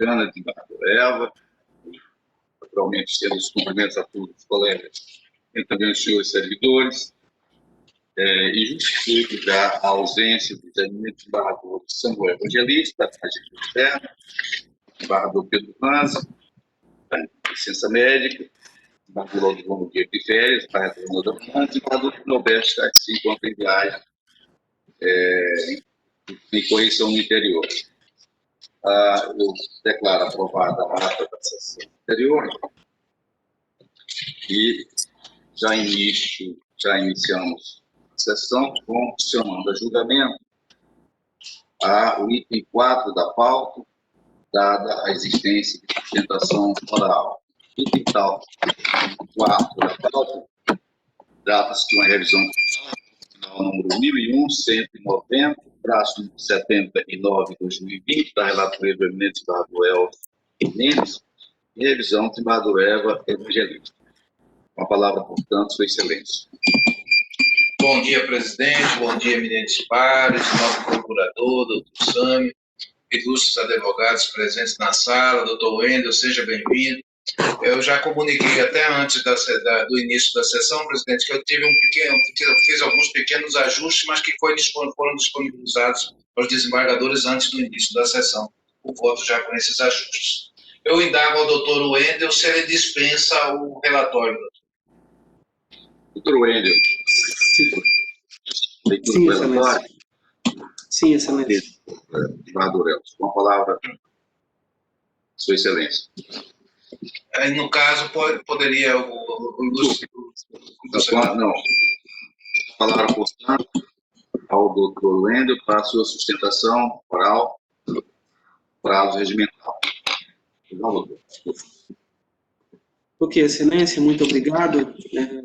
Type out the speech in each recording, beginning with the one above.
Bacana de Eva, naturalmente tendo os cumprimentos a todos os colegas e também os senhores servidores, e justifico já a ausência do eminente embaixador Samuel Evangelista, agente externo, embaixador Pedro França, licença médica, embaixador do Bom Dia de Férias, embaixador da França, e embaixador do Nordeste, que se encontra em viagem em correção no interior. Eu declaro aprovada a ata da sessão anterior e já iniciamos a sessão chamando a julgamento o item 4 da pauta, dada a existência de sustentação oral. Item 4 da pauta trata-se de uma revisão número 1001-190, traço 79/2020, da relatoria do eminente embaixador Elcio Mendes, e revisão do embaixador Eva Evangelista. Com a palavra, portanto, Sua Excelência. Bom dia, presidente. Bom dia, eminentes pares, nosso procurador, doutor Sâmio, ilustres advogados presentes na sala, doutor Wendel, seja bem-vindo. Eu já comuniquei até antes do início da sessão, presidente, que eu fiz alguns pequenos ajustes, mas que foram disponibilizados aos desembargadores antes do início da sessão. O voto já com esses ajustes. Eu indago ao doutor Wendel se ele dispensa o relatório, doutor. Doutor Wendel. Sim, excelência. Sim, excelência. Embaixador Elcio, com a palavra, Sua Excelência. Aí, no caso, poderia o ilustre... Não. A palavra, portanto, ao doutor Wendel para a sua sustentação oral, prazo regimental. Não, doutor. Ok, excelência, muito obrigado.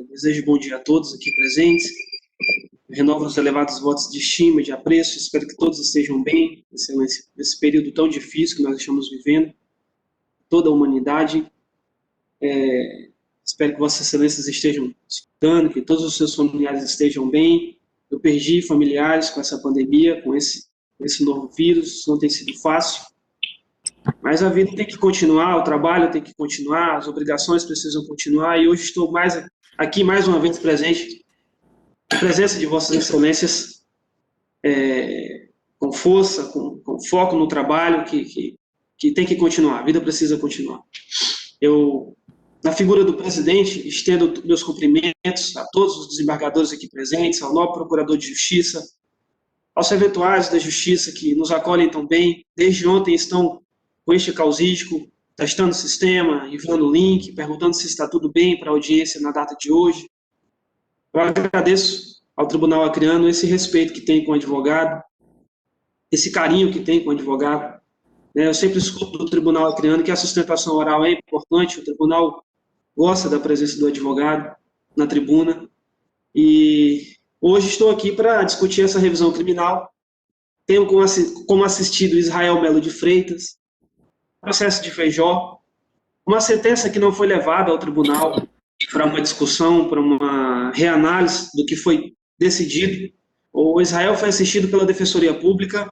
Desejo bom dia a todos aqui presentes. Renovo os elevados votos de estima e de apreço. Espero que todos estejam bem, excelência, nesse período tão difícil que nós estamos vivendo, toda a humanidade. Espero que vossas excelências estejam escutando, que todos os seus familiares estejam bem. Eu perdi familiares com essa pandemia, com esse novo vírus, não tem sido fácil. Mas a vida tem que continuar, o trabalho tem que continuar, as obrigações precisam continuar, e hoje estou aqui mais uma vez presente, a presença de vossas excelências, com força, com foco no trabalho que tem que continuar, a vida precisa continuar. Eu, na figura do presidente, estendo meus cumprimentos a todos os desembargadores aqui presentes, ao novo procurador de justiça, aos serventuários da justiça que nos acolhem tão bem, desde ontem estão com este causídico, testando o sistema, enviando o link, perguntando se está tudo bem para a audiência na data de hoje. Eu agradeço ao Tribunal Acreano esse respeito que tem com o advogado, esse carinho que tem com o advogado. Eu sempre escuto do Tribunal Acreano que a sustentação oral é importante, o tribunal gosta da presença do advogado na tribuna, e hoje estou aqui para discutir essa revisão criminal. Tenho como assistido Israel Melo de Freitas, processo de Feijó, uma sentença que não foi levada ao tribunal para uma discussão, para uma reanálise do que foi decidido. O Israel foi assistido pela Defensoria Pública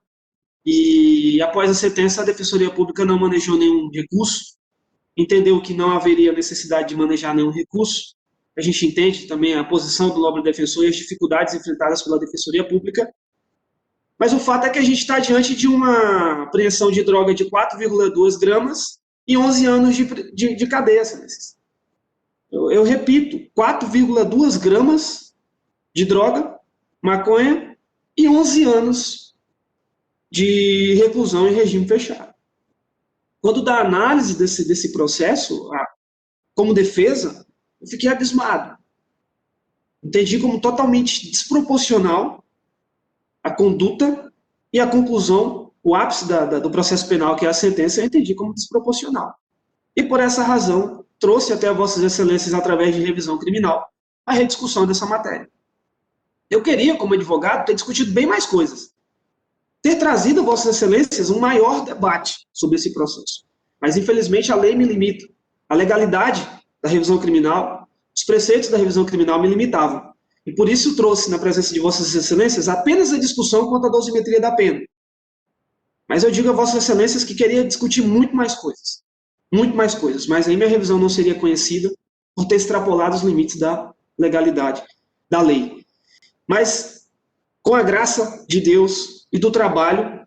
e, após a sentença, a Defensoria Pública não manejou nenhum recurso, entendeu que não haveria necessidade de manejar nenhum recurso. A gente entende também a posição do nobre defensor e as dificuldades enfrentadas pela Defensoria Pública, mas o fato é que a gente está diante de uma apreensão de droga de 4,2 gramas e 11 anos de cadeia. Eu repito, 4,2 gramas de droga, maconha, e 11 anos de reclusão em regime fechado. Quando da análise desse processo, como defesa, eu fiquei abismado. Entendi como totalmente desproporcional a conduta e a conclusão, o ápice do processo penal, que é a sentença, eu entendi como desproporcional. E por essa razão, trouxe até a vossas excelências, através de revisão criminal, a rediscussão dessa matéria. Eu queria, como advogado, ter discutido bem mais coisas. Ter trazido a vossas excelências um maior debate sobre esse processo. Mas, infelizmente, a lei me limita. A legalidade da revisão criminal, os preceitos da revisão criminal me limitavam. E por isso trouxe, na presença de vossas excelências, apenas a discussão quanto à dosimetria da pena. Mas eu digo a Vossas Excelências que queria discutir muito mais coisas, mas aí minha revisão não seria conhecida por ter extrapolado os limites da legalidade, da lei. Mas, com a graça de Deus e do trabalho,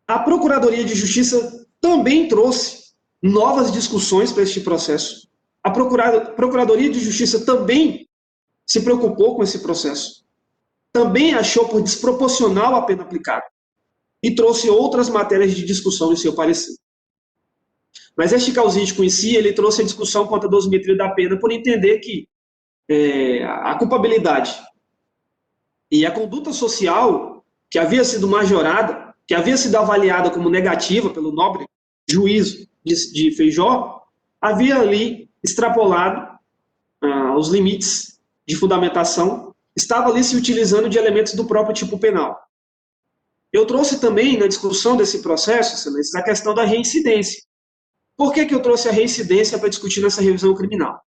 a Procuradoria de Justiça também trouxe novas discussões para este processo. A Procuradoria de Justiça também se preocupou com esse processo. Também achou por desproporcional a pena aplicada e trouxe outras matérias de discussão em seu parecer. Mas este causídico em si, ele trouxe a discussão quanto à dosimetria da pena por entender que a culpabilidade e a conduta social que havia sido majorada, que havia sido avaliada como negativa pelo nobre juízo de Feijó, havia ali extrapolado os limites de fundamentação, estava ali se utilizando de elementos do próprio tipo penal. Eu trouxe também na discussão desse processo, excelência, a questão da reincidência. Por que eu trouxe a reincidência para discutir nessa revisão criminal?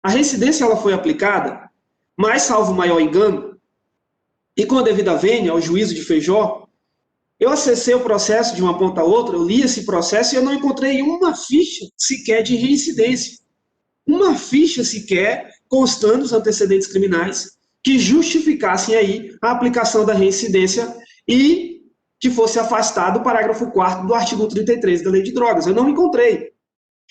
A reincidência ela foi aplicada, mas salvo maior engano, e com a devida vênia ao juízo de Feijó, eu acessei o processo de uma ponta a outra, eu li esse processo e eu não encontrei uma ficha sequer de reincidência. Uma ficha sequer constando os antecedentes criminais que justificassem aí a aplicação da reincidência e que fosse afastado o parágrafo 4º do artigo 33 da Lei de Drogas. Eu não encontrei.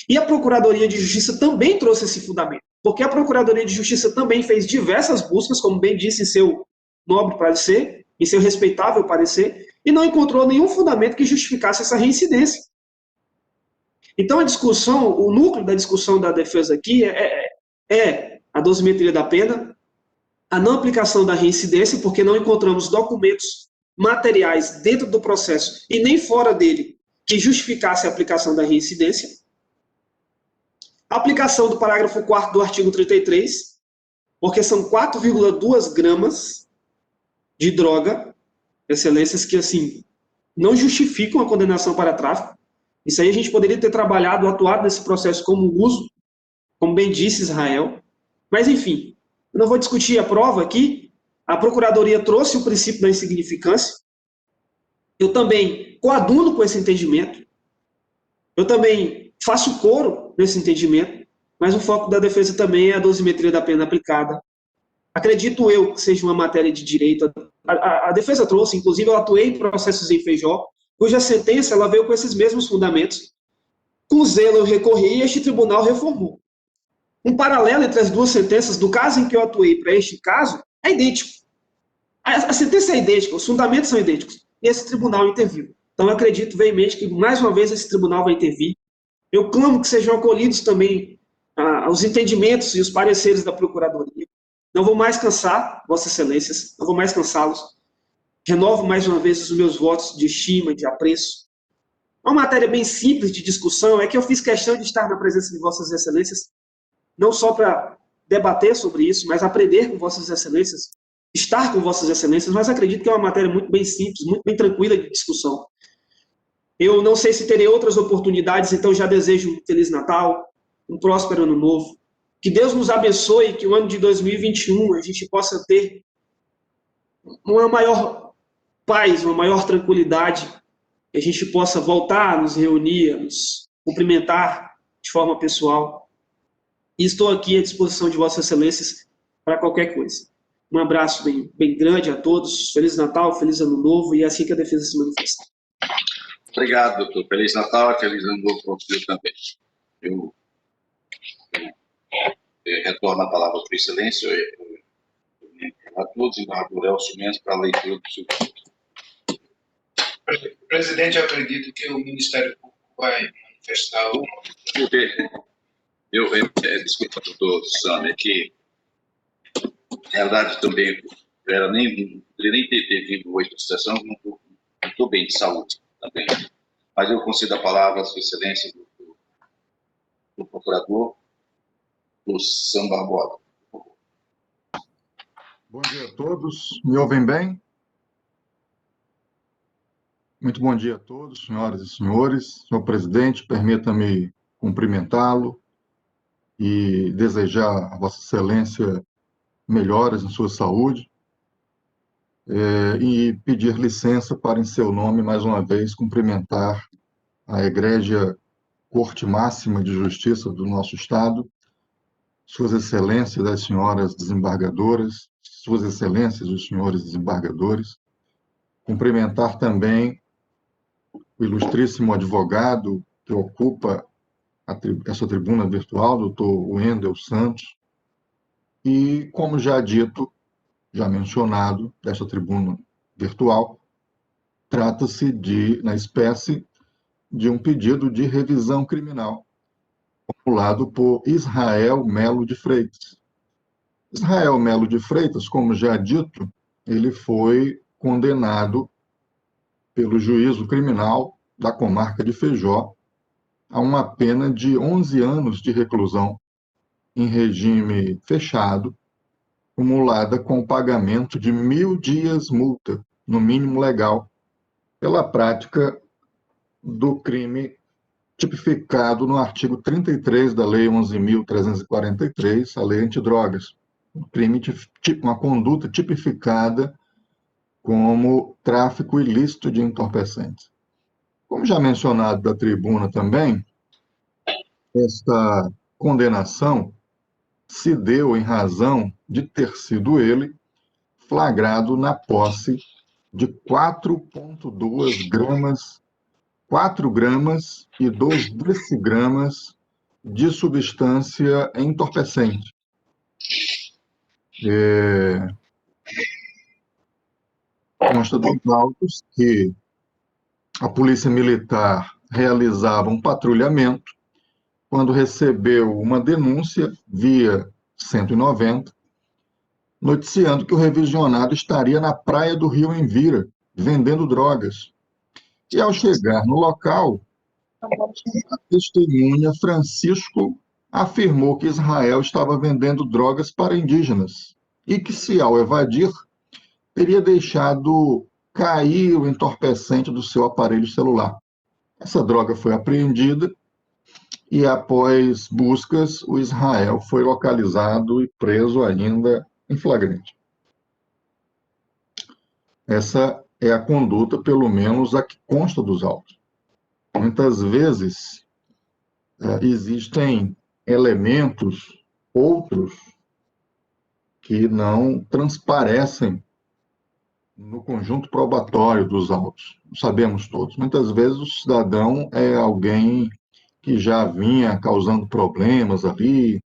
E a Procuradoria de Justiça também trouxe esse fundamento, porque a Procuradoria de Justiça também fez diversas buscas, como bem disse em seu nobre parecer, em seu respeitável parecer, e não encontrou nenhum fundamento que justificasse essa reincidência. Então, a discussão, o núcleo da discussão da defesa aqui é a dosimetria da pena, a não aplicação da reincidência, porque não encontramos documentos materiais dentro do processo e nem fora dele que justificasse a aplicação da reincidência, a aplicação do parágrafo 4º do artigo 33, porque são 4,2 gramas de droga, excelências que, assim, não justificam a condenação para tráfico. Isso aí a gente poderia ter trabalhado, atuado nesse processo como uso, como bem disse Israel. Mas, enfim, eu não vou discutir a prova aqui. A Procuradoria trouxe o princípio da insignificância. Eu também coaduno com esse entendimento. Eu também faço coro nesse entendimento, mas o foco da defesa também é a dosimetria da pena aplicada. Acredito eu que seja uma matéria de direito. A defesa trouxe, inclusive, eu atuei em processos em Feijó, cuja sentença ela veio com esses mesmos fundamentos. Com zelo eu recorri e este tribunal reformou. Um paralelo entre as duas sentenças, do caso em que eu atuei para este caso, é idêntico. A sentença é idêntica, os fundamentos são idênticos, e esse tribunal interviu. Então eu acredito veemente que, mais uma vez, esse tribunal vai intervir. Eu clamo que sejam acolhidos também os entendimentos e os pareceres da Procuradoria. Não vou mais cansar, Vossas Excelências, não vou mais cansá-los. Renovo mais uma vez os meus votos de estima e de apreço. Uma matéria bem simples de discussão é que eu fiz questão de estar na presença de Vossas Excelências, não só para debater sobre isso, mas aprender com Vossas Excelências, estar com Vossas Excelências, mas acredito que é uma matéria muito bem simples, muito bem tranquila de discussão. Eu não sei se terei outras oportunidades, então já desejo um Feliz Natal, um próspero Ano Novo. Que Deus nos abençoe, que o ano de 2021 a gente possa ter uma maior paz, uma maior tranquilidade, que a gente possa voltar a nos reunir, a nos cumprimentar de forma pessoal. E estou aqui à disposição de Vossas Excelências para qualquer coisa. Um abraço bem grande a todos, Feliz Natal, Feliz Ano Novo, e é assim que a defesa se manifesta. Obrigado, doutor. Feliz Natal e Feliz Ano Novo para o senhor também. Eu retorno a palavra para o excelência a todos e ao Elcio Mendes para a leitura do seu Presidente, eu acredito que o Ministério Público vai manifestar o... Desculpa, doutor Sâmia, que, na verdade, também, eu nem ter vindo hoje para a sessão, não estou bem de saúde também. Mas eu concedo a palavra à sua excelência do procurador, do Sam Barbosa. Bom dia a todos. Me ouvem bem? Muito bom dia a todos, senhoras e senhores. Senhor presidente, permita-me cumprimentá-lo e desejar a Vossa Excelência melhoras em sua saúde. e pedir licença para, em seu nome, mais uma vez, cumprimentar a egrégia Corte Máxima de Justiça do nosso Estado, Suas Excelências, as senhoras desembargadoras, Suas Excelências, os senhores desembargadores, cumprimentar também o ilustríssimo advogado que ocupa essa tribuna virtual, doutor Wendel Santos, e, como já dito, já mencionado, desta tribuna virtual, trata-se na espécie, de um pedido de revisão criminal, formulado por Israel Melo de Freitas. Israel Melo de Freitas, como já dito, ele foi condenado pelo juízo criminal da comarca de Feijó a uma pena de 11 anos de reclusão em regime fechado, acumulada com o pagamento de 1.000 dias multa, no mínimo legal, pela prática do crime tipificado no artigo 33 da Lei 11.343, a Lei Antidrogas. Um crime, uma conduta tipificada como tráfico ilícito de entorpecentes. Como já mencionado da tribuna também, esta condenação se deu em razão de ter sido ele flagrado na posse de 4,2 gramas, 4 gramas e 2 decigramas de substância entorpecente. Consta dos autos que a Polícia Militar realizava um patrulhamento quando recebeu uma denúncia via 190, noticiando que o revisionado estaria na praia do Rio Envira, vendendo drogas. E, ao chegar no local, a testemunha Francisco afirmou que Israel estava vendendo drogas para indígenas e que, se ao evadir, teria deixado cair o entorpecente do seu aparelho celular. Essa droga foi apreendida e, após buscas, o Israel foi localizado e preso ainda em flagrante. Essa é a conduta, pelo menos, a que consta dos autos. Muitas vezes, existem elementos, outros, que não transparecem no conjunto probatório dos autos. Sabemos todos. Muitas vezes o cidadão é alguém que já vinha causando problemas ali,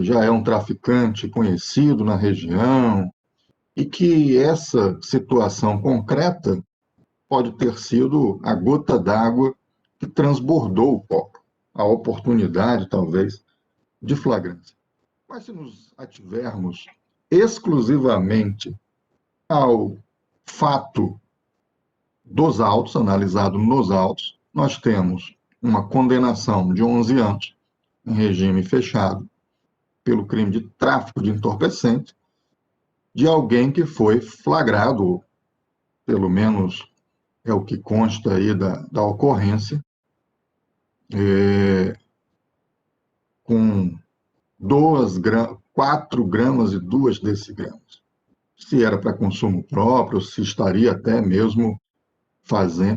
já é um traficante conhecido na região, e que essa situação concreta pode ter sido a gota d'água que transbordou o copo, a oportunidade, talvez, de flagrância. Mas se nos ativermos exclusivamente ao fato dos autos, analisado nos autos, nós temos uma condenação de 11 anos em regime fechado pelo crime de tráfico de entorpecente de alguém que foi flagrado, pelo menos é o que consta aí da ocorrência, com 4 gramas e 2 decigramas. Se era para consumo próprio, se estaria até mesmo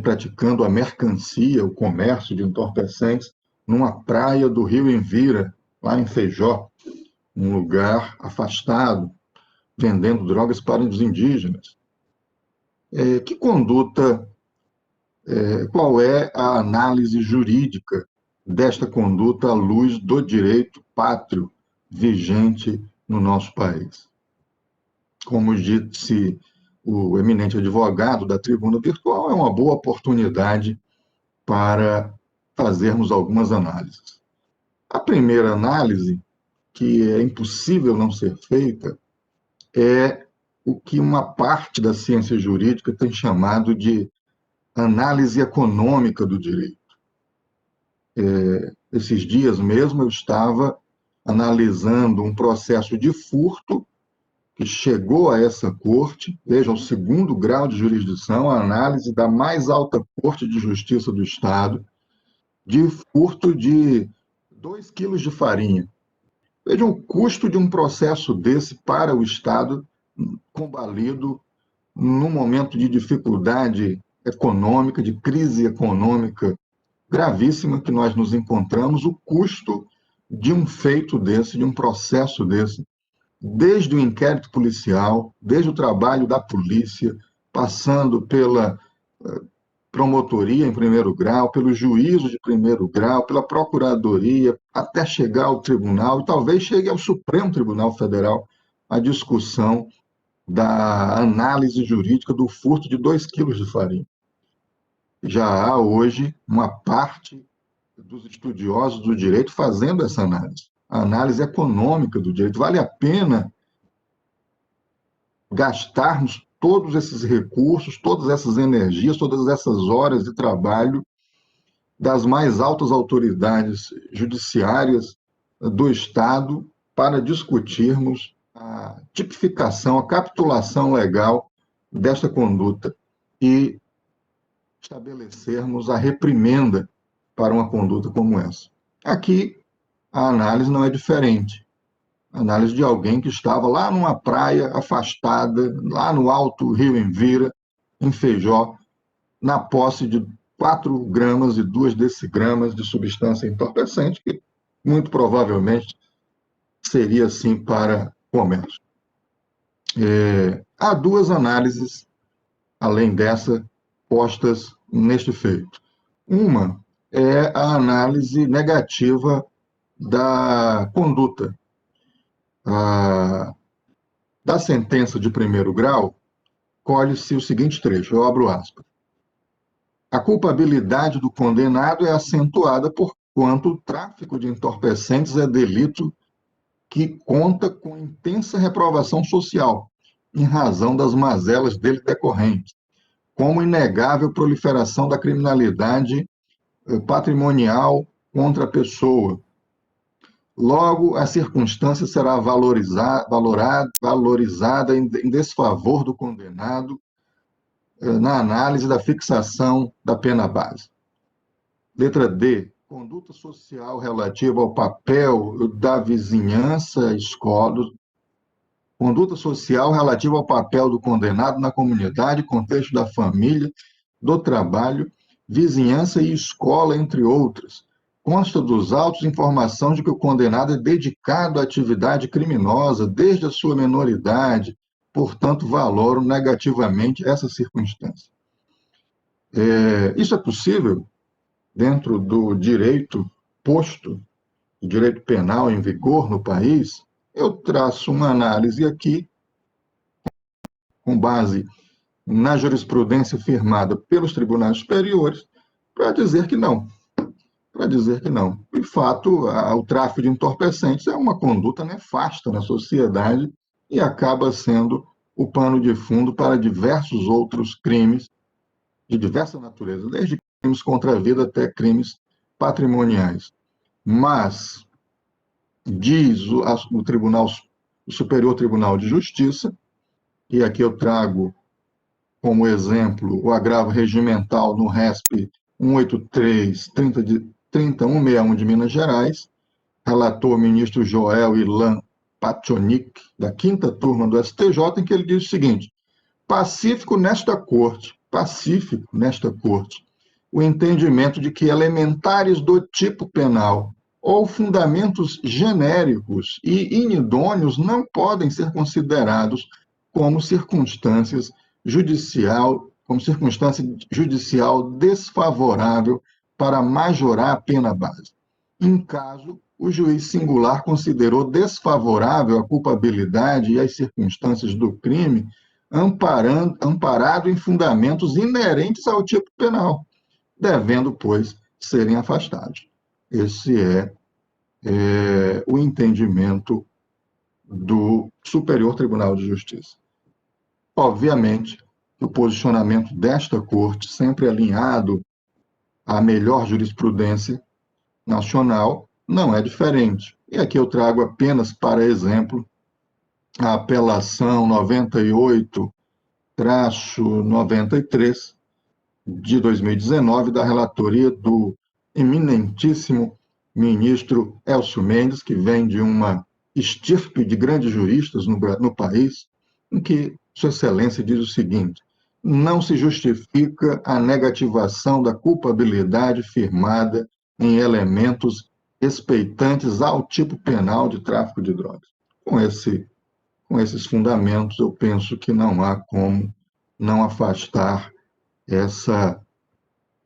praticando a mercancia, o comércio de entorpecentes, numa praia do Rio Envira, lá em Feijó, um lugar afastado, vendendo drogas para os indígenas. Que conduta, qual é a análise jurídica desta conduta à luz do direito pátrio vigente no nosso país? Como disse o eminente advogado da tribuna virtual, é uma boa oportunidade para fazermos algumas análises. A primeira análise, que é impossível não ser feita, é o que uma parte da ciência jurídica tem chamado de análise econômica do direito. Esses dias mesmo eu estava analisando um processo de furto que chegou a essa corte, veja, o 2º grau de jurisdição, a análise da mais alta corte de justiça do Estado, de furto de 2 quilos de farinha. Veja o custo de um processo desse para o Estado, combalido num momento de dificuldade econômica, de crise econômica gravíssima que nós nos encontramos, o custo de um feito desse, de um processo desse, desde o inquérito policial, desde o trabalho da polícia, passando pela promotoria em primeiro grau, pelo juízo de primeiro grau, pela procuradoria, até chegar ao tribunal, e talvez chegue ao Supremo Tribunal Federal, a discussão da análise jurídica do furto de 2 quilos de farinha. Já há hoje uma parte dos estudiosos do direito fazendo essa análise, a análise econômica do direito. Vale a pena gastarmos todos esses recursos, todas essas energias, todas essas horas de trabalho das mais altas autoridades judiciárias do Estado para discutirmos a tipificação, a capitulação legal desta conduta e estabelecermos a reprimenda para uma conduta como essa. Aqui, a análise não é diferente. A análise de alguém que estava lá numa praia afastada, lá no alto Rio Envira, em Feijó, na posse de 4 gramas e 2 decigramas de substância entorpecente, que muito provavelmente seria, sim, para comércio. Há 2 análises, além dessa, postas neste feito. Uma é a análise negativa da conduta. Da sentença de primeiro grau, colhe-se o seguinte trecho, eu abro aspas. A culpabilidade do condenado é acentuada porquanto o tráfico de entorpecentes é delito que conta com intensa reprovação social, em razão das mazelas dele decorrentes, como inegável proliferação da criminalidade patrimonial contra a pessoa. Logo, a circunstância será valorizada em desfavor do condenado na análise da fixação da pena base. Letra D. Conduta social relativa ao papel da vizinhança, escola. Conduta social relativa ao papel do condenado na comunidade, contexto da família, do trabalho, vizinhança e escola, entre outras. Consta dos autos informação de que o condenado é dedicado à atividade criminosa desde a sua menoridade, portanto, valoro negativamente essa circunstância. Isso é possível dentro do direito posto, do direito penal em vigor no país? Eu traço uma análise aqui, com base na jurisprudência firmada pelos tribunais superiores, para dizer que não. De fato, o tráfico de entorpecentes é uma conduta nefasta na sociedade e acaba sendo o pano de fundo para diversos outros crimes de diversa natureza, desde crimes contra a vida até crimes patrimoniais. Mas, diz o Superior Tribunal de Justiça, e aqui eu trago como exemplo o agravo regimental no RESP 183/3061 de Minas Gerais, relator o ministro Joel Ilan Pachonik, da 5ª turma do STJ, em que ele diz o seguinte: pacífico nesta corte, o entendimento de que elementares do tipo penal ou fundamentos genéricos e inidôneos não podem ser considerados como circunstância judicial desfavorável para majorar a pena base. Em caso, o juiz singular considerou desfavorável a culpabilidade e as circunstâncias do crime, amparado em fundamentos inerentes ao tipo penal, devendo, pois, serem afastados. Esse é o entendimento do Superior Tribunal de Justiça. Obviamente, o posicionamento desta Corte, sempre alinhado à melhor jurisprudência nacional, não é diferente. E aqui eu trago apenas, para exemplo, a apelação 98/93 de 2019 da relatoria do eminentíssimo ministro Elcio Mendes, que vem de uma estirpe de grandes juristas no país, em que Sua Excelência diz o seguinte: não se justifica a negativação da culpabilidade firmada em elementos respeitantes ao tipo penal de tráfico de drogas. Com esses fundamentos, eu penso que não há como não afastar essa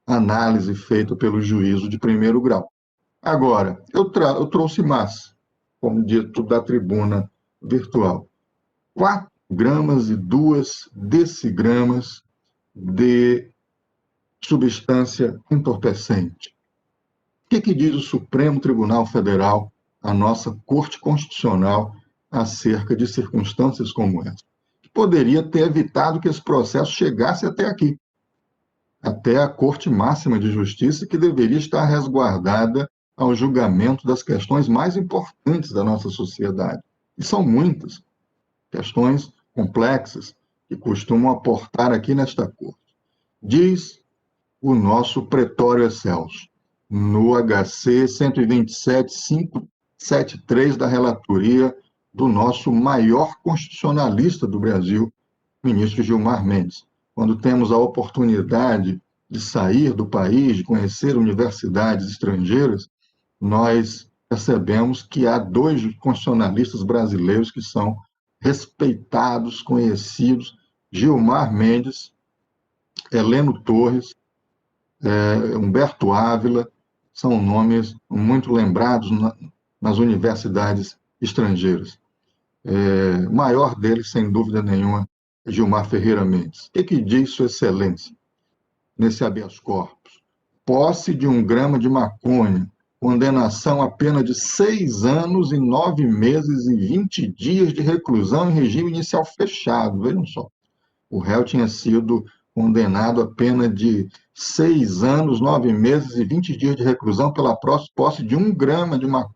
análise feita pelo juízo de primeiro grau. Agora, eu trouxe mais, como dito, da tribuna virtual. 4 gramas e 2 decigramas de substância entorpecente. O que diz o Supremo Tribunal Federal, a nossa Corte Constitucional, acerca de circunstâncias como essa? Que poderia ter evitado que esse processo chegasse até aqui, até a Corte Máxima de Justiça, que deveria estar resguardada ao julgamento das questões mais importantes da nossa sociedade. E são muitas questões complexas que costumam aportar aqui nesta Corte. Diz o nosso Pretório Excelso, no HC 127.573 da relatoria do nosso maior constitucionalista do Brasil, ministro Gilmar Mendes. Quando temos a oportunidade de sair do país, de conhecer universidades estrangeiras, nós percebemos que há 2 constitucionalistas brasileiros que são respeitados, conhecidos: Gilmar Mendes, Heleno Torres, Humberto Ávila, são nomes muito lembrados nas universidades estrangeiras. O maior deles, sem dúvida nenhuma, é Gilmar Ferreira Mendes. O que diz Sua Excelência nesse habeas corpus? Posse de 1 grama de maconha, condenação a pena de 6 anos e 9 meses e 20 dias de reclusão em regime inicial fechado. Vejam só, o réu tinha sido condenado a pena de 6 anos, 9 meses e 20 dias de reclusão pela posse de 1 grama de maconha.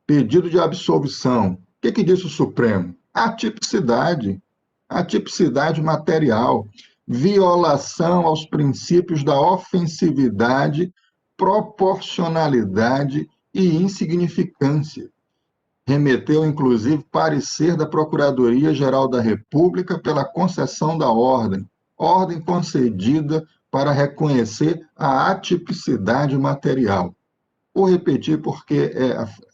Pedido de absolvição. O que diz o Supremo? Atipicidade material, violação aos princípios da ofensividade, proporcionalidade e insignificância. Remeteu, inclusive, parecer da Procuradoria-Geral da República pela concessão da ordem concedida para reconhecer a atipicidade material. Vou repetir porque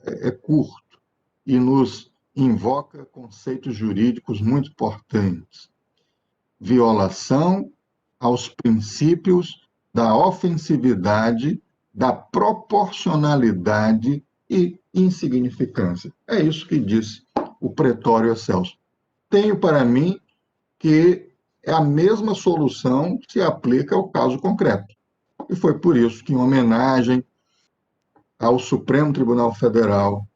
é curto e nos invoca conceitos jurídicos muito importantes. Violação aos princípios da ofensividade, da proporcionalidade e insignificância. É isso que diz o Pretório Excelso. Tenho para mim que a mesma solução se aplica ao caso concreto. E foi por isso que, em homenagem ao Supremo Tribunal Federal,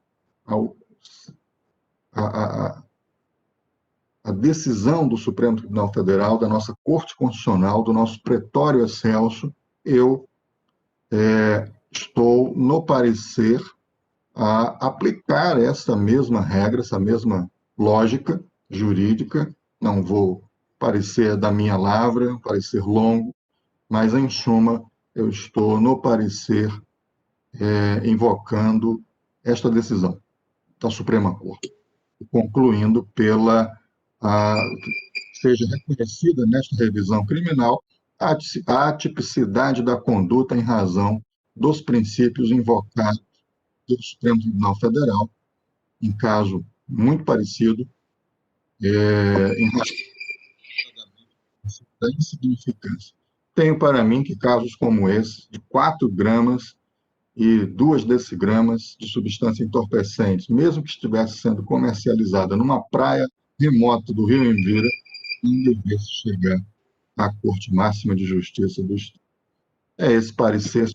a decisão do Supremo Tribunal Federal, da nossa Corte Constitucional, do nosso Pretório Excelso, eu estou no parecer a aplicar essa mesma regra, essa mesma lógica jurídica. Não vou parecer da minha lavra, parecer longo, mas, em suma, eu estou no parecer invocando esta decisão da Suprema Corte, concluindo pela seja reconhecida nesta revisão criminal a atipicidade da conduta em razão dos princípios invocados pelo Supremo Tribunal Federal, em caso muito parecido, em razão da insignificância. Tenho para mim que casos como esse, de 4 gramas e 2 decigramas de substância entorpecente, mesmo que estivesse sendo comercializada numa praia remota do Rio Imbira, não devesse chegar à Corte Máxima de Justiça do Estado. É esse parecer.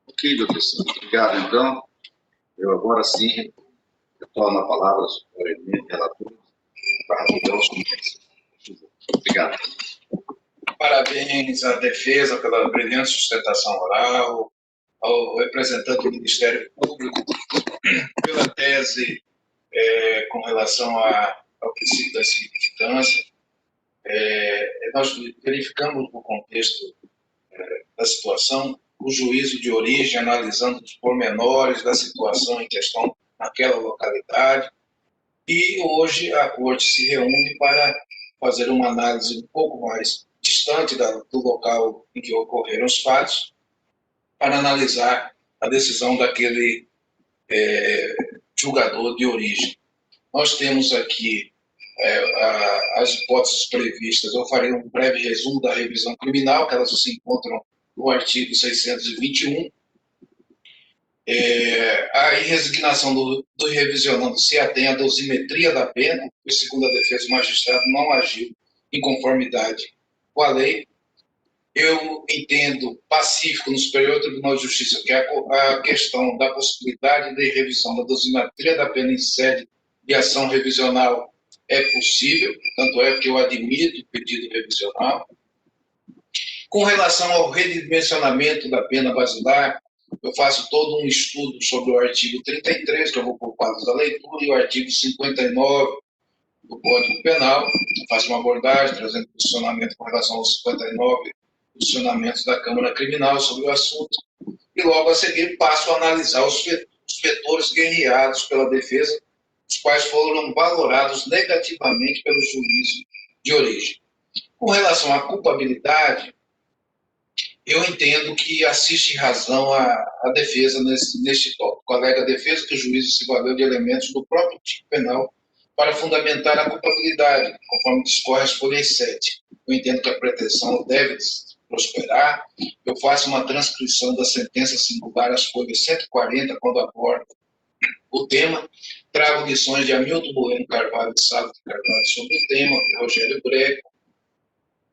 Ok, doutor Santos. Obrigado, então. Eu agora sim retorno a palavra ao relator para dar os comentários. Obrigado. Parabéns à defesa pela brilhante sustentação oral, ao representante do Ministério Público pela tese com relação à ao princípio da significância. Nós verificamos no contexto da situação o juízo de origem, analisando os pormenores da situação em questão naquela localidade, e hoje a Corte se reúne para fazer uma análise um pouco mais distante do local em que ocorreram os fatos, para analisar a decisão daquele julgador de origem. Nós temos aqui as hipóteses previstas. Eu farei um breve resumo da revisão criminal, que elas se encontram no artigo 621. A resignação do revisionando se atém à dosimetria da pena, e segundo a defesa, o magistrado não agiu em conformidade com a lei. Eu entendo pacífico no Superior Tribunal de Justiça que a questão da possibilidade de revisão da dosimetria da pena em sede de ação revisional é possível, tanto é que eu admito o pedido revisional. Com relação ao redimensionamento da pena basilar, eu faço todo um estudo sobre o artigo 33, que eu vou poupá-los da leitura, e o artigo 59 do Código Penal. Eu faço uma abordagem, trazendo posicionamento com relação aos 59 posicionamentos da Câmara Criminal sobre o assunto, e logo a seguir passo a analisar os vetores guerreados pela defesa, os quais foram valorados negativamente pelo juízo de origem. Com relação à culpabilidade, eu entendo que assiste razão a defesa neste tópico. Alega a defesa que o juízo se valeu de elementos do próprio tipo penal para fundamentar a culpabilidade, conforme discorre as folhas 7. Eu entendo que a pretensão deve prosperar. Eu faço uma transcrição da sentença singular às folhas 140, quando aborda o tema. Trago lições de Hamilton Bueno Carvalho de Sá de Carvalho sobre o tema, de Rogério Greco,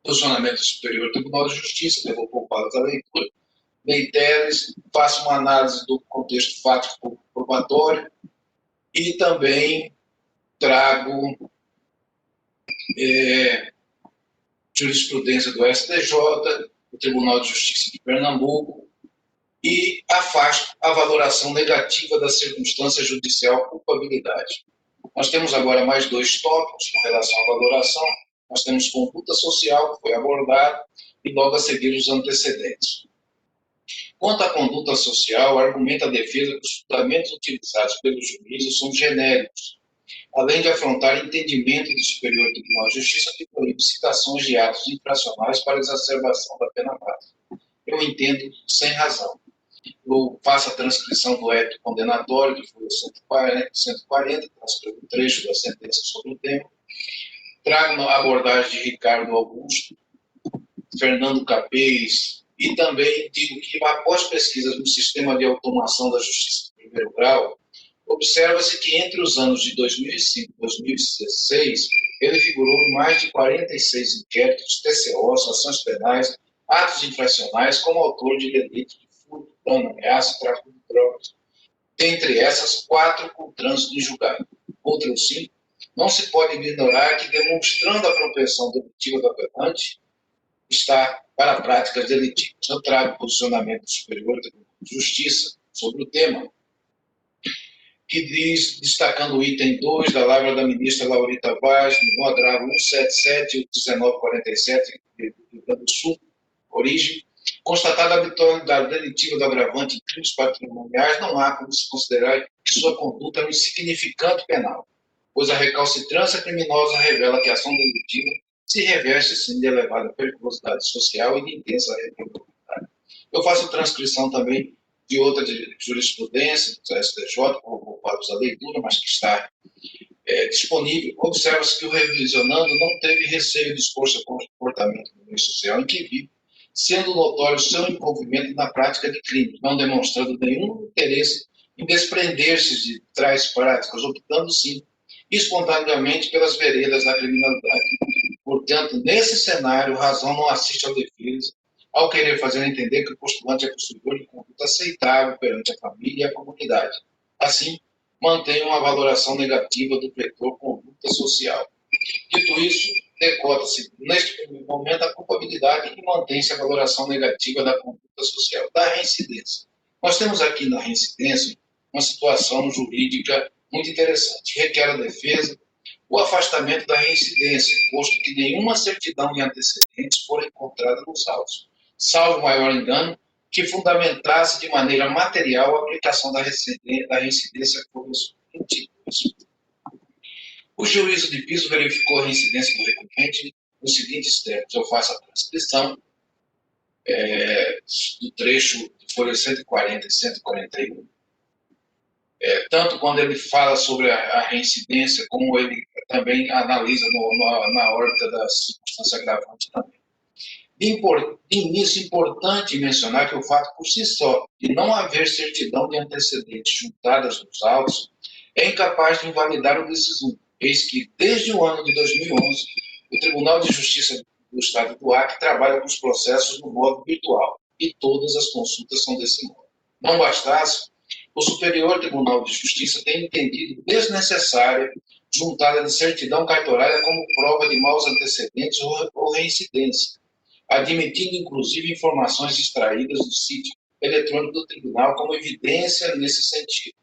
posicionamento do Superior Tribunal de Justiça, que eu vou poupá-los da leitura. Leiteres, faço uma análise do contexto fático probatório e também trago jurisprudência do STJ, do Tribunal de Justiça de Pernambuco, e afasto a valoração negativa da circunstância judicial culpabilidade. Nós temos agora mais dois tópicos com relação à valoração. Nós temos conduta social, que foi abordada, e logo a seguir os antecedentes. Quanto à conduta social, argumenta a defesa que os fundamentos utilizados pelo juízo são genéricos, além de afrontar entendimento do Superior Tribunal de Justiça que proíbe citações de atos infracionais para exacerbação da pena máxima. Eu entendo sem razão. Eu faço a transcrição do ético condenatório, que foi o 140, transcrevo um trecho da sentença sobre o tema. Trago a abordagem de Ricardo Augusto, Fernando Capês, e também digo que, após pesquisas no sistema de automação da justiça de primeiro grau, observa-se que entre os anos de 2005 e 2016, ele figurou em mais de 46 inquéritos, TCOs, ações penais, atos infracionais, como autor de delitos de furto, dano, ameaça e tráfico de drogas. Dentre essas, 4 com trânsito em julgado. Outros 5, não se pode ignorar que, demonstrando a propensão delitiva do apelante, está para práticas delitivas. Eu trago posicionamento do Superior Tribunal de Justiça sobre o tema, que diz, destacando o item 2 da lavra da ministra Laurita Vaz, no agravo 177 e 1947, do Rio Grande do Sul, origem, constatada a habitualidade delitiva do agravante em crimes patrimoniais, não há como se considerar que sua conduta é um insignificante penal, pois a recalcitrância criminosa revela que a ação delitiva se reveste, sim, de elevada periculosidade social e de intensa responsabilidade. Eu faço transcrição também de outra jurisprudência do STJ, como ocupamos a leitura, mas que está disponível. Observa-se que o revisionando não teve receio de expor seu comportamento no meio social em que vive, sendo notório seu envolvimento na prática de crime, não demonstrando nenhum interesse em desprender-se de tais práticas, optando, sim, espontaneamente pelas veredas da criminalidade. Portanto, nesse cenário, razão não assiste ao defesa ao querer fazer entender que o postulante é possuidor de conduta aceitável perante a família e a comunidade. Assim, mantém uma valoração negativa do pretor conduta social. Dito isso, decota-se, neste primeiro momento, a culpabilidade e mantém-se a valoração negativa da conduta social. Da reincidência. Nós temos aqui na reincidência uma situação jurídica muito interessante. Requer a defesa o afastamento da reincidência, posto que nenhuma certidão de antecedentes fora encontrada nos autos, salvo maior engano, que fundamentasse de maneira material a aplicação da reincidência por 22. O juízo de piso verificou a reincidência do recorrente nos seguintes termos. Eu faço a transcrição do trecho de folha 140 e 141. Tanto quando ele fala sobre a reincidência, como ele também analisa na órbita da circunstância agravante também. De início, importante mencionar que o fato por si só de não haver certidão de antecedentes juntadas nos autos é incapaz de invalidar o decisão, eis que, desde o ano de 2011, o Tribunal de Justiça do Estado do Acre trabalha com os processos no modo virtual, e todas as consultas são desse modo. Não bastasse, o Superior Tribunal de Justiça tem entendido desnecessária juntada de certidão cartorária como prova de maus antecedentes ou reincidência, admitindo inclusive informações extraídas do sítio eletrônico do tribunal como evidência nesse sentido.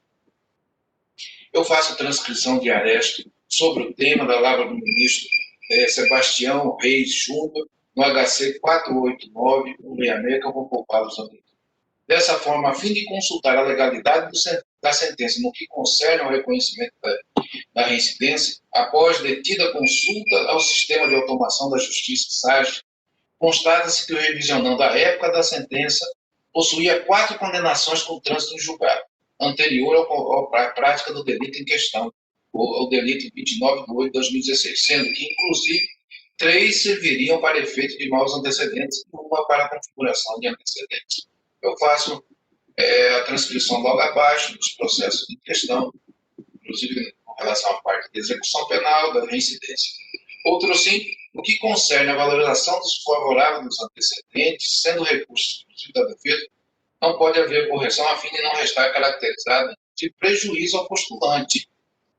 Eu faço transcrição de aresto sobre o tema da lavra do ministro Sebastião Reis Júnior, no HC 489-166, que eu vou poupar os amigos. Dessa forma, a fim de consultar a legalidade da sentença no que concerne ao reconhecimento da reincidência, após detida consulta ao Sistema de Automação da Justiça, SAGE, constata-se que o revisionando à época da sentença possuía 4 condenações com trânsito em julgado, anterior à prática do delito em questão, o delito 29 de 8 de 2016, sendo que, inclusive, 3 serviriam para efeito de maus antecedentes e 1 para a configuração de antecedentes. Eu faço a transcrição logo abaixo dos processos em questão, inclusive com relação à parte de execução penal, da reincidência. Outro sim, no que concerne a valorização dos favoráveis dos antecedentes, sendo recurso exclusivo da defesa, não pode haver correção a fim de não restar caracterizada de prejuízo ao postulante.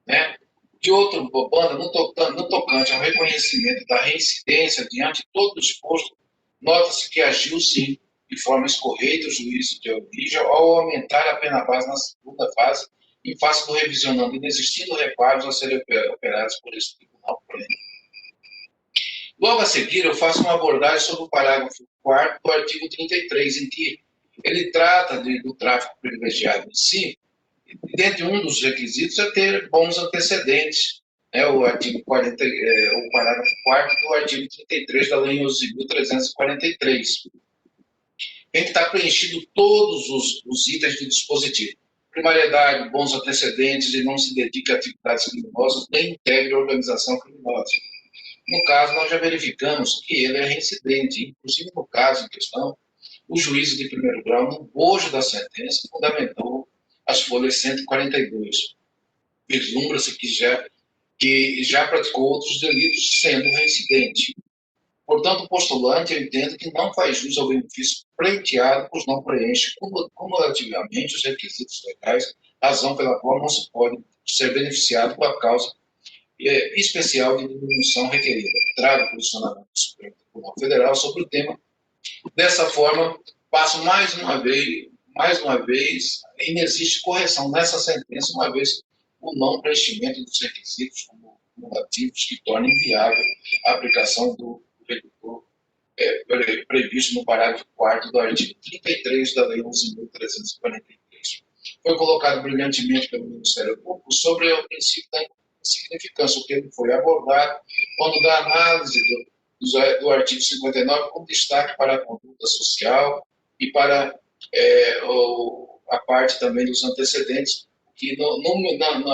Né? De outro banda, no tocante ao reconhecimento da reincidência diante de todo o exposto, nota-se que agiu sim de forma escorreita o juízo de origem ao aumentar a pena base na segunda fase em face do revisionando, inexistindo reparos a serem operados por esse tribunal pleno. Logo a seguir, eu faço uma abordagem sobre o parágrafo 4º do artigo 33, em que ele trata do tráfico privilegiado em si, e dentre um dos requisitos é ter bons antecedentes, né, o parágrafo 4º do artigo 33 da Lei 11.343. Tem que estar preenchido todos os itens de dispositivo. Primariedade, bons antecedentes e não se dedica a atividades criminosas, nem integre a organização criminosa. No caso, nós já verificamos que ele é reincidente. Inclusive, no caso em questão, o juízo de primeiro grau, no bojo da sentença, fundamentou as folhas 142. Vislumbra-se que já praticou outros delitos sendo reincidente. Portanto, o postulante, eu entendo que não faz jus ao benefício pleiteado, pois não preenche cumulativamente os requisitos legais, razão pela qual não se pode ser beneficiado com a causa especial de diminuição requerida. Trago o posicionamento do Supremo Tribunal Federal sobre o tema. Dessa forma, passo mais uma vez, inexiste correção nessa sentença, uma vez o não preenchimento dos requisitos cumulativos que torna inviável a aplicação do redutor previsto no parágrafo 4º do artigo 33 da Lei 11.343. Foi colocado brilhantemente pelo Ministério Público sobre o princípio da significância, o que ele foi abordado quando da análise do artigo 59, com destaque para a conduta social e para a parte também dos antecedentes, que,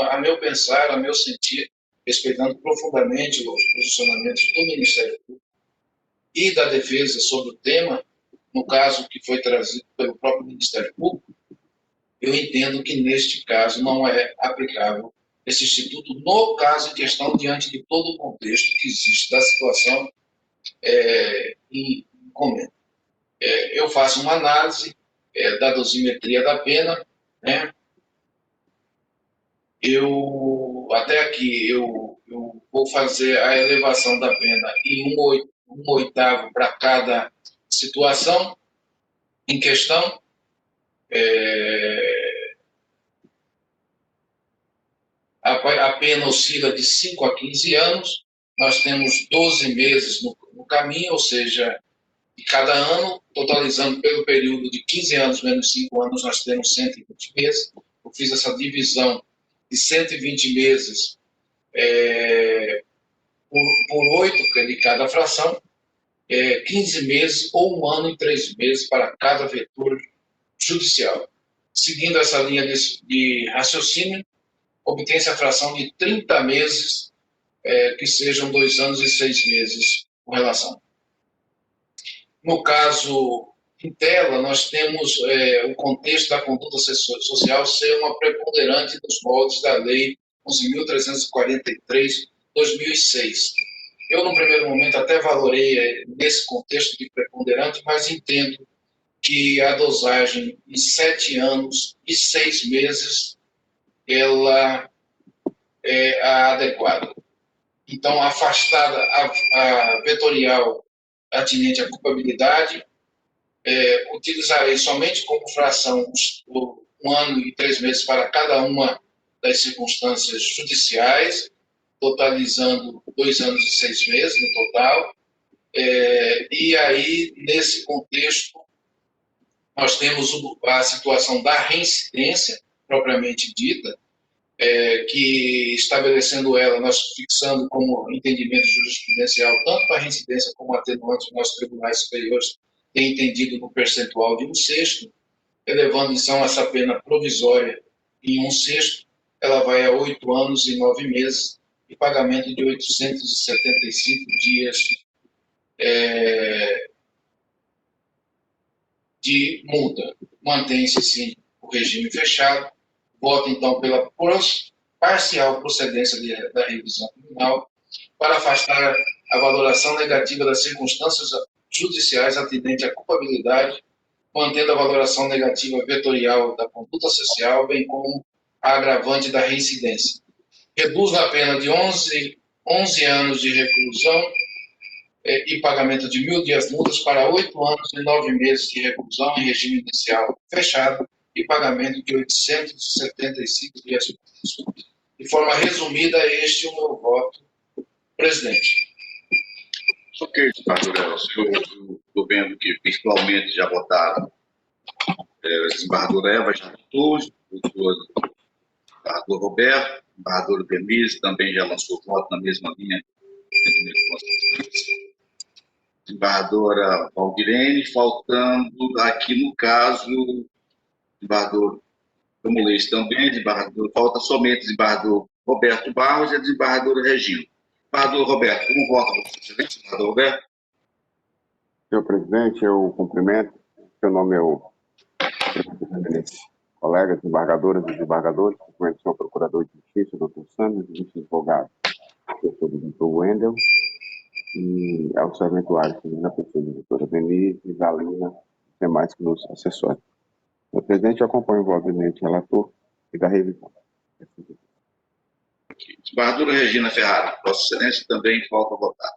a meu pensar, a meu sentir, respeitando profundamente os posicionamentos do Ministério Público e da defesa sobre o tema, no caso que foi trazido pelo próprio Ministério Público, eu entendo que neste caso não é aplicável esse instituto no caso em questão, diante de todo o contexto que existe da situação em comento. Eu faço uma análise da dosimetria da pena, né? Até aqui eu vou fazer a elevação da pena em 1/8 para cada situação em questão. A pena oscila de 5 a 15 anos, nós temos 12 meses no caminho, ou seja, de cada ano, totalizando pelo período de 15 anos menos 5 anos, nós temos 120 meses. Eu fiz essa divisão de 120 meses por 8 de cada fração, 15 meses ou 1 ano e 3 meses para cada vetor judicial. Seguindo essa linha de raciocínio, obtém-se a fração de 30 meses, que sejam 2 anos e 6 meses com relação. No caso em tela, nós temos o contexto da conduta social ser uma preponderante nos moldes da Lei 11.343, 2006. Eu, no primeiro momento, até valorei nesse contexto de preponderante, mas entendo que a dosagem em 7 anos e 6 meses, ela é a adequada. Então, afastada a vetorial atinente à culpabilidade, utilizarei somente como fração 1 ano e 3 meses para cada uma das circunstâncias judiciais, totalizando 2 anos e 6 meses no total. E aí, nesse contexto, nós temos a situação da reincidência, propriamente dita, que estabelecendo ela, nós fixando como entendimento jurisprudencial, tanto a reincidência como a atenuante que nossos tribunais superiores têm entendido no percentual de 1/6, elevando, então, essa pena provisória em 1/6, ela vai a 8 anos e 9 meses, e pagamento de 875 dias de multa. Mantém-se, sim, o regime fechado. Voto, então, pela parcial procedência da revisão criminal para afastar a valoração negativa das circunstâncias judiciais atinente à culpabilidade, mantendo a valoração negativa vetorial da conduta social, bem como a agravante da reincidência. Reduz a pena de 11 anos de reclusão e pagamento de 1.000 dias multas para 8 anos e 9 meses de reclusão em regime inicial fechado e pagamento de 875 dias multas. De forma resumida, este é o meu voto, presidente. Ok, desembargador. Eu estou vendo que virtualmente já votaram o desembargador Eva, já votou, o desembargador Roberto, o desembargador Denise também já lançou voto na mesma linha. Desembargadora Valdirene, faltando aqui no caso, desembargador Camulês também, desembargador, falta somente o desembargador Roberto Barros e a desembargadora Regina. Desembargador Roberto, como vota você, excelente, desembargador Roberto? Senhor presidente, eu cumprimento. Seu nome é o colegas, desembargadoras e desembargadores, cumprimento o senhor procurador de justiça, doutor Sâmio, e o advogado, doutor Wendel, e aos serventuários, na pessoa da doutora Denise, Dalina e demais que nos assessoram. Senhor presidente, eu acompanho o voto do relator e da revisão. Desembargadora Regina Ferrara, Vossa Excelência também falta votar.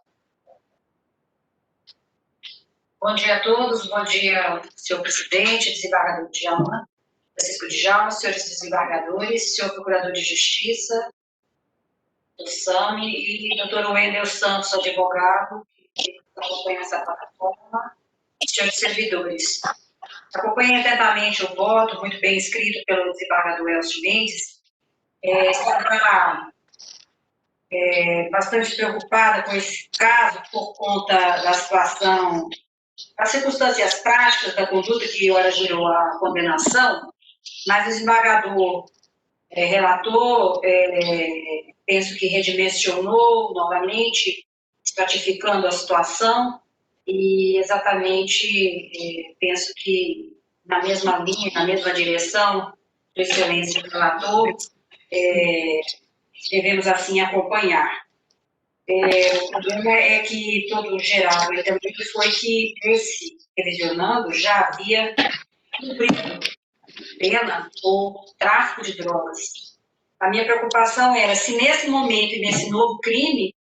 Bom dia a todos, bom dia, senhor presidente, desembargador Djalma, Francisco Djalma, senhores desembargadores, senhor procurador de justiça, do SAMI, e doutor Wendel Santos, advogado, que acompanha essa plataforma, senhores servidores. Acompanhe atentamente o voto, muito bem escrito pelo desembargador Elcio Mendes. Estava bastante preocupada com esse caso por conta da situação, das circunstâncias práticas da conduta que ora gerou a condenação, mas o desembargador relator, penso que redimensionou novamente, estratificando a situação, e exatamente penso que na mesma linha, na mesma direção, do excelência relator, devemos assim acompanhar. O problema é que todo geral também foi que esse revisionando já havia cumprido pena por tráfico de drogas. A minha preocupação era se nesse momento e nesse novo crime,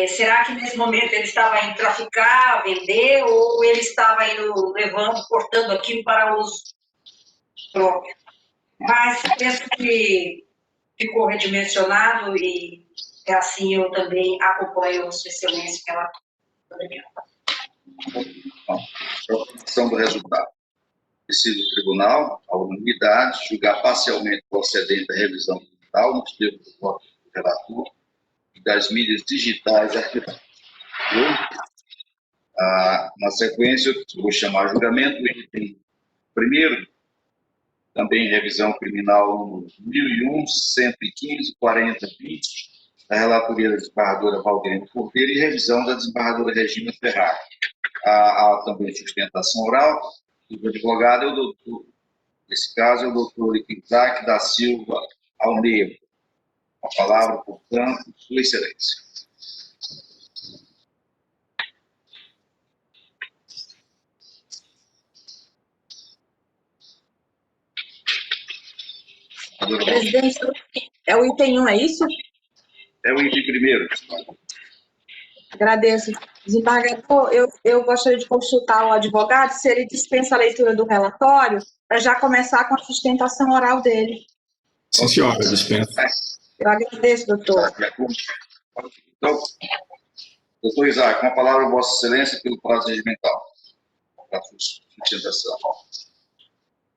será que nesse momento ele estava indo traficar, vender, ou ele estava indo levando, portando aquilo para uso próprio? Mas penso que ficou redimensionado e assim eu também acompanho Sua Excelência pela Aprovação do resultado. Decide o tribunal, a unanimidade, julgar parcialmente procedente a revisão digital nos termos do voto do relator e das mídias digitais arquivadas. Na sequência, eu vou chamar julgamento do item primeiro, também revisão criminal número 1001, 115, 40, 20, da relatoria da desembargadora Valdirene Cordeiro e revisão da desembargadora Regina Ferrari. Há também sustentação oral, o advogado é o doutor, nesse caso é o doutor Isaac da Silva Almeida. A palavra, portanto, Sua Excelência. Presidente, é o item 1, é isso? É o item primeiro. Agradeço. Desembargador, eu gostaria de consultar o advogado se ele dispensa a leitura do relatório para já começar com a sustentação oral dele. Sim, senhora, dispensa. Eu agradeço, doutor. Então, doutor Isaac, com a palavra, Vossa Excelência, pelo prazo regimental. Para a sustentação.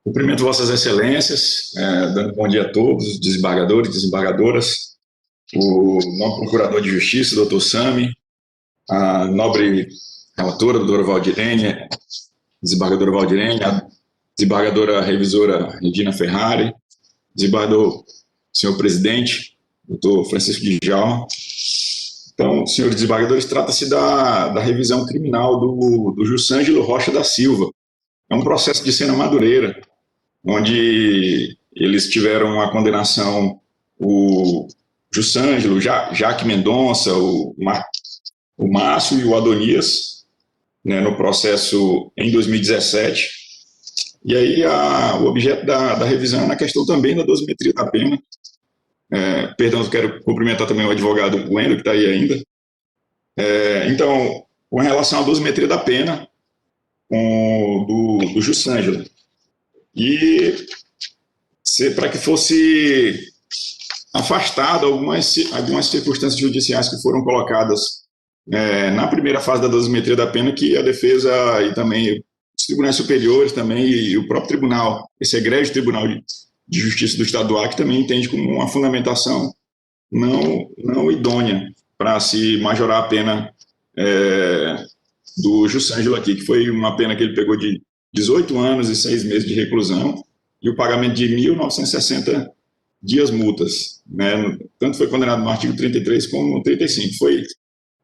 Cumprimento Vossas Excelências, dando bom dia a todos, desembargadores, desembargadoras, o nobre Procurador de Justiça, doutor Sami, a nobre relatora, doutora Valdirene, desembargadora Valdirene, a desembargadora revisora Regina Ferrari, desembargador, senhor presidente, doutor Francisco de Djalma. Então, senhores desembargadores, trata-se da revisão criminal do Jussângelo Rocha da Silva. É um processo de Sena Madureira, onde eles tiveram a condenação, o Jussângelo, Jaque Mendonça, o Márcio e o Adonias, né, no processo em 2017. E aí o objeto da revisão é na questão também da dosimetria da pena. Perdão, eu quero cumprimentar também o advogado Wendel, que está aí ainda. Então, com relação à dosimetria da pena do Jussângelo, e para que fosse afastado algumas circunstâncias judiciais que foram colocadas na primeira fase da dosimetria da pena, que a defesa e também os tribunais superiores também e o próprio tribunal, esse egrégio Tribunal de Justiça do Estado do Acre, também entende como uma fundamentação não idônea para se majorar a pena do Jussângelo aqui, que foi uma pena que ele pegou de 18 anos e 6 meses de reclusão e o pagamento de 1.960 dias multas, né? Tanto foi condenado no artigo 33 como no 35.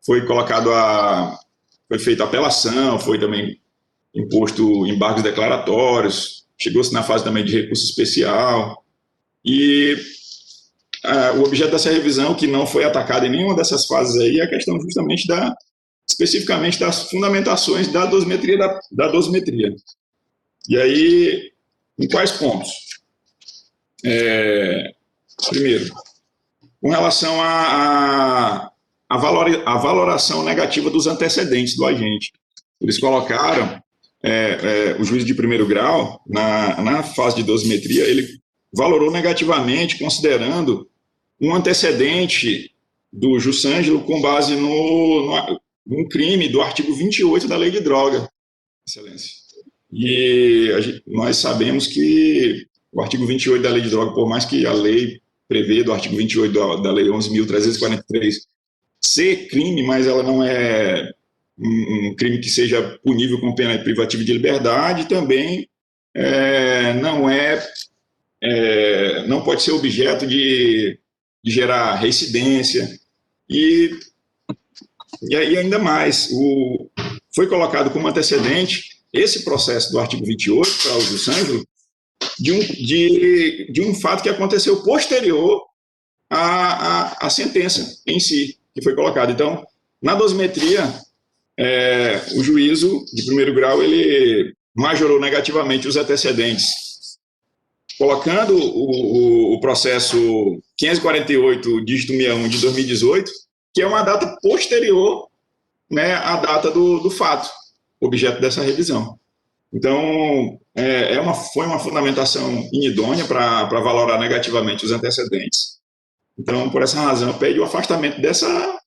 Foi colocado foi feita apelação, foi também imposto embargos declaratórios, chegou-se na fase também de recurso especial, e o objeto dessa revisão, que não foi atacado em nenhuma dessas fases aí, é a questão justamente especificamente das fundamentações da dosimetria. E aí, em quais pontos? Primeiro, com relação à valoração negativa dos antecedentes do agente. Eles colocaram, o juiz de primeiro grau, na fase de dosimetria, ele valorou negativamente, considerando um antecedente do Jussângelo com base num crime do artigo 28 da Lei de Droga, Excelência. E nós sabemos que o artigo 28 da Lei de Droga, por mais que a lei prevê do artigo 28 da Lei 11.343 ser crime, mas ela não é um crime que seja punível com pena privativa de liberdade, também não pode ser objeto de gerar reincidência, e ainda mais, foi colocado como antecedente esse processo do artigo 28 para o Jussângelo de um fato que aconteceu posterior à sentença em si, que foi colocado. Então, na dosimetria, o juízo de primeiro grau, ele majorou negativamente os antecedentes, colocando o processo 548, dígito 61 de 2018, que é uma data posterior, né, à data do fato, objeto dessa revisão. Então, foi uma fundamentação inidônea para valorar negativamente os antecedentes. Então, por essa razão, pede o afastamento dessa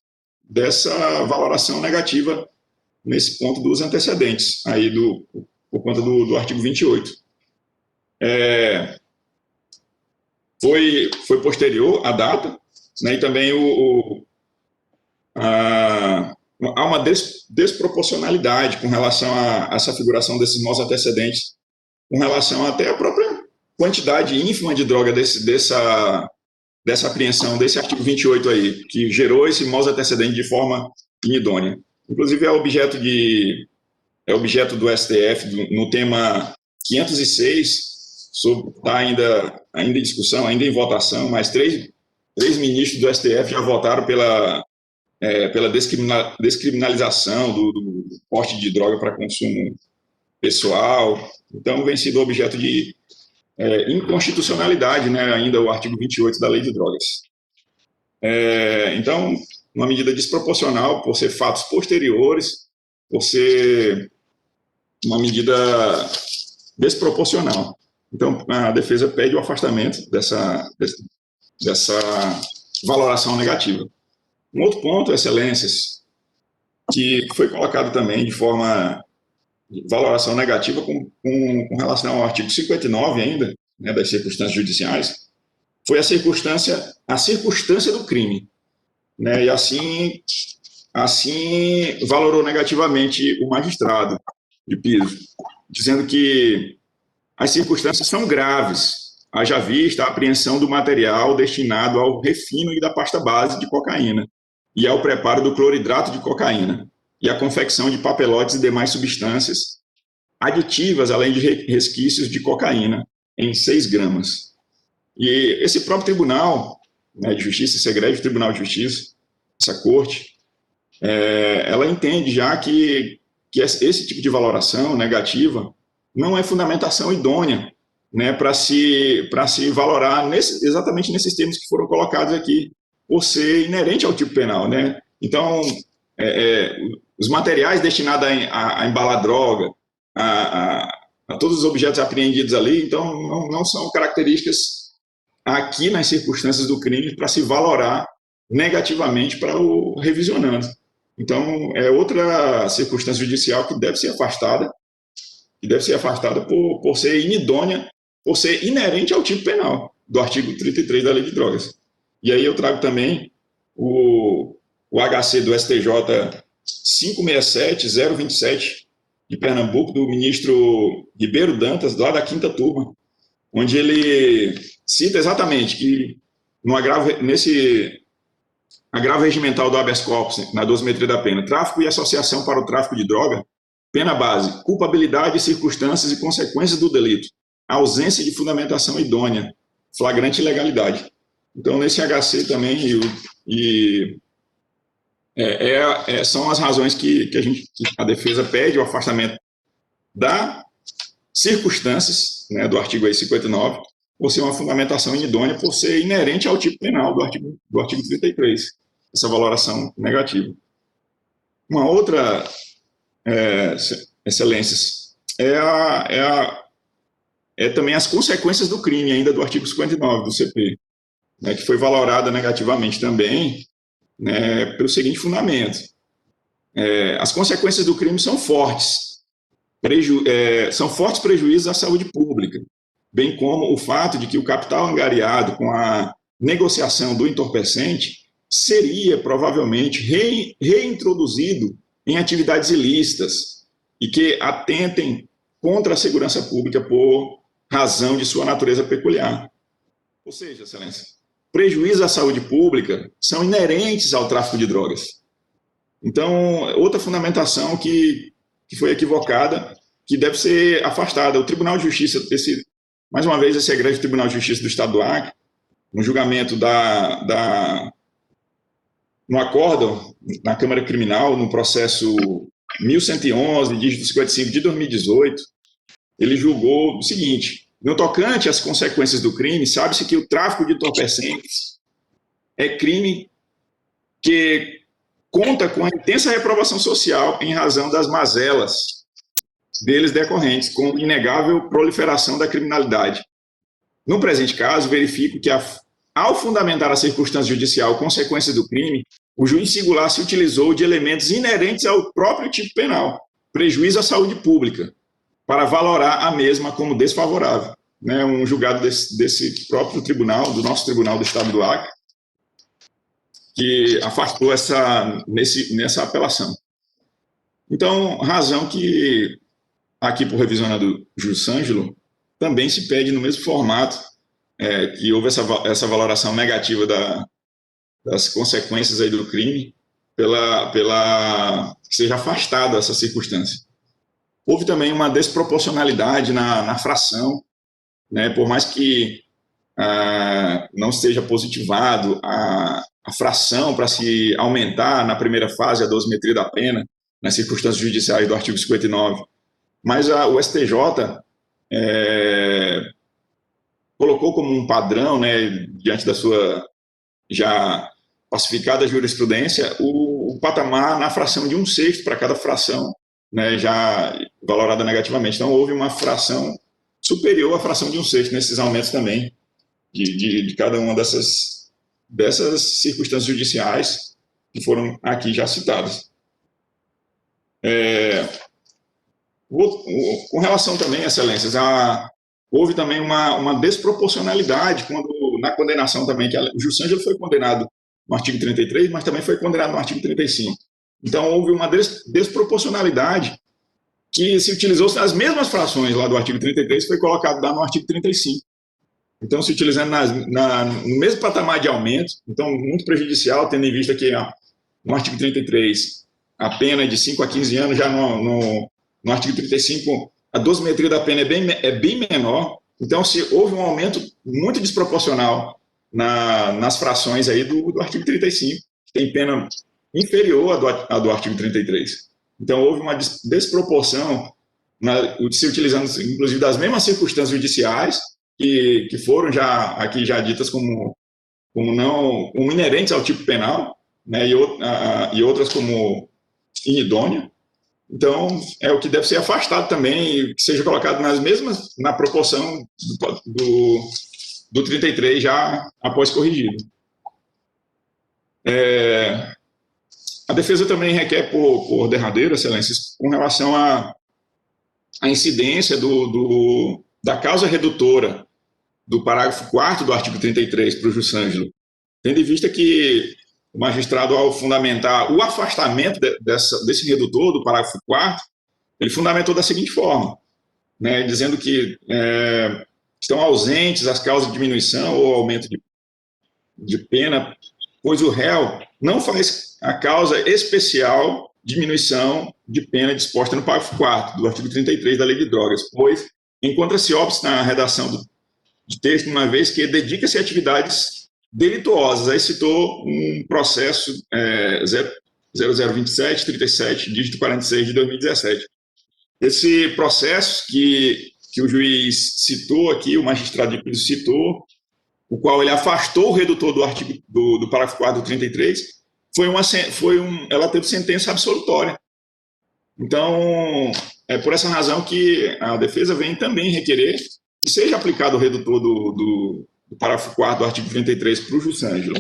valoração negativa nesse ponto dos antecedentes, aí por conta do artigo 28. Foi posterior à data, né, e também há uma desproporcionalidade com relação a essa figuração desses maus antecedentes, com relação até à própria quantidade ínfima de droga dessa apreensão, desse artigo 28 aí, que gerou esse maus antecedente de forma inidônea. Inclusive, é objeto do STF no tema 506, está ainda em discussão, ainda em votação, mas três ministros do STF já votaram pela descriminalização do porte de droga para consumo pessoal. Então, vem sido objeto de inconstitucionalidade, né, ainda o artigo 28 da Lei de Drogas. Então, uma medida desproporcional por ser fatos posteriores, por ser uma medida desproporcional. Então, a defesa pede o afastamento dessa valoração negativa. Um outro ponto, excelências, que foi colocado também de forma de valoração negativa com relação ao artigo 59 ainda, né, das circunstâncias judiciais, foi a circunstância do crime, né, e assim valorou negativamente o magistrado de piso, dizendo que as circunstâncias são graves, haja vista a apreensão do material destinado ao refino e da pasta base de cocaína e ao preparo do cloridrato de cocaína e a confecção de papelotes e demais substâncias aditivas, além de resquícios de cocaína, em 6 gramas. E esse próprio Tribunal, né, de Justiça, esse egrégio Tribunal de Justiça, essa corte, ela entende já que esse tipo de valoração negativa não é fundamentação idônea, né, para se valorar exatamente nesses termos que foram colocados aqui, por ser inerente ao tipo penal, né? Então, os materiais destinados a embalar droga, a todos os objetos apreendidos ali, então não são características aqui nas circunstâncias do crime para se valorar negativamente para o revisionando. Então, é outra circunstância judicial que deve ser afastada, por ser inidônea, por ser inerente ao tipo penal do artigo 33 da Lei de Drogas. E aí eu trago também o HC do STJ 567-027 de Pernambuco, do ministro Ribeiro Dantas, lá da 5ª turma, onde ele cita exatamente que nesse agravo regimental do habeas corpus, na dosimetria da pena, tráfico e associação para o tráfico de droga, pena base, culpabilidade, circunstâncias e consequências do delito, ausência de fundamentação idônea, flagrante ilegalidade. Então, nesse HC também, são as razões que a defesa pede o afastamento das circunstâncias, né, do artigo 59, por ser uma fundamentação inidônea, por ser inerente ao tipo penal do artigo 33, essa valoração negativa. Uma outra, excelências, também as consequências do crime, ainda do artigo 59 do CP, né, que foi valorada negativamente também, né, pelo seguinte fundamento: as consequências do crime são fortes, são fortes prejuízos à saúde pública, bem como o fato de que o capital angariado com a negociação do entorpecente seria provavelmente reintroduzido em atividades ilícitas e que atentem contra a segurança pública por razão de sua natureza peculiar. Ou seja, excelência, prejuízos à saúde pública são inerentes ao tráfico de drogas. Então, outra fundamentação que foi equivocada, que deve ser afastada. O Tribunal de Justiça, mais uma vez, esse egrégio Tribunal de Justiça do Estado do Acre, no julgamento no acórdão na Câmara Criminal, no processo 1111, dígito 55 de 2018, ele julgou o seguinte: no tocante às consequências do crime, sabe-se que o tráfico de entorpecentes é crime que conta com a intensa reprovação social em razão das mazelas deles decorrentes, com inegável proliferação da criminalidade. No presente caso, verifico que a ao fundamentar a circunstância judicial consequência do crime, o juiz singular se utilizou de elementos inerentes ao próprio tipo penal, prejuízo à saúde pública, para valorar a mesma como desfavorável. Né, um julgado desse próprio tribunal, do nosso Tribunal do Estado do Acre, que afastou nessa apelação. Então, razão que, aqui por revisionado Jussângelo, também se pede no mesmo formato, que houve essa valoração negativa das consequências aí do crime, que seja afastada essa circunstância. Houve também uma desproporcionalidade na fração, né, por mais que não esteja positivado a fração para se aumentar na primeira fase a dosimetria da pena, nas circunstâncias judiciais do artigo 59, mas o STJ colocou como um padrão, né, diante da sua já pacificada jurisprudência, o patamar na fração de 1/6 para cada fração, né, já valorada negativamente. Então, houve uma fração superior à fração de 1/6 nesses aumentos também, de cada uma dessas circunstâncias judiciais que foram aqui já citadas. Com relação também, excelências, houve também uma desproporcionalidade na condenação também, que o Jussângelo foi condenado no artigo 33, mas também foi condenado no artigo 35. Então, houve uma desproporcionalidade que se utilizou as mesmas frações lá do artigo 33, foi colocado lá no artigo 35. Então, se utilizando no mesmo patamar de aumento, então, muito prejudicial, tendo em vista que no artigo 33 a pena é de 5 a 15 anos, já no artigo 35 a dosimetria da pena é bem menor. Então, se houve um aumento muito desproporcional nas frações aí do artigo 35, que tem pena inferior à do artigo 33. Então, houve uma desproporção, se utilizando, inclusive, das mesmas circunstâncias judiciais, que foram aqui já ditas como inerentes ao tipo penal, né, e outras como inidônea. Então, é o que deve ser afastado também, que seja colocado na proporção do 33 já após corrigido. A defesa também requer por derradeiro, excelências, com relação à incidência da causa redutora do parágrafo 4º do artigo 33 para o Jussângelo, tendo em vista que o magistrado, ao fundamentar o afastamento desse redutor do parágrafo 4º, ele fundamentou da seguinte forma, né, dizendo que estão ausentes as causas de diminuição ou aumento de pena, pois o réu não faz a causa especial diminuição de pena disposta no parágrafo 4º do artigo 33 da Lei de Drogas, pois encontra-se óbice na redação de texto, uma vez que dedica-se a atividades delituosas. Aí citou um processo 0027-37, dígito 46 de 2017. Esse processo que o juiz citou aqui, o magistrado de juízo citou, o qual ele afastou o redutor do artigo do parágrafo 4º do 33, ela teve sentença absolutória. Então, é por essa razão que a defesa vem também requerer que seja aplicado o redutor do parágrafo 4º do artigo 33 para o Jussângelo,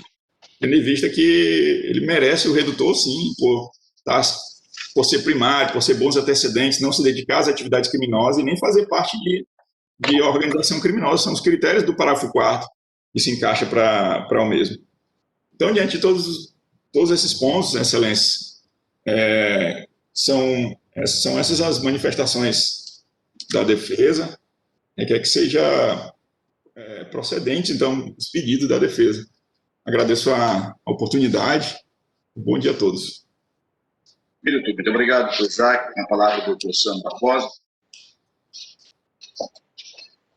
tendo em vista que ele merece o redutor, sim, por ser primário, por ser bons antecedentes, não se dedicar às atividades criminosas e nem fazer parte de organização criminosa. São os critérios do parágrafo 4º que se encaixa para o mesmo. Então, diante de todos esses pontos, excelência, são essas as manifestações da defesa, quer que seja procedente, então, os pedidos da defesa. Agradeço a oportunidade. Bom dia a todos. Muito obrigado, doutor Isaac. Com a palavra, o doutor Sandro Barbosa.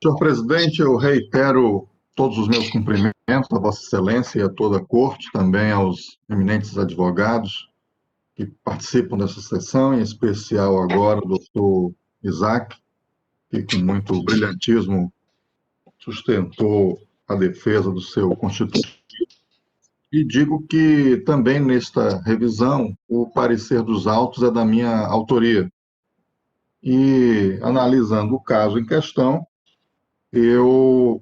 Senhor presidente, eu reitero todos os meus cumprimentos a Vossa Excelência e a toda a Corte, também aos eminentes advogados que participam dessa sessão, em especial agora o doutor Isaac, que com muito brilhantismo sustentou a defesa do seu constituinte. E digo que também nesta revisão o parecer dos autos é da minha autoria. E analisando o caso em questão, eu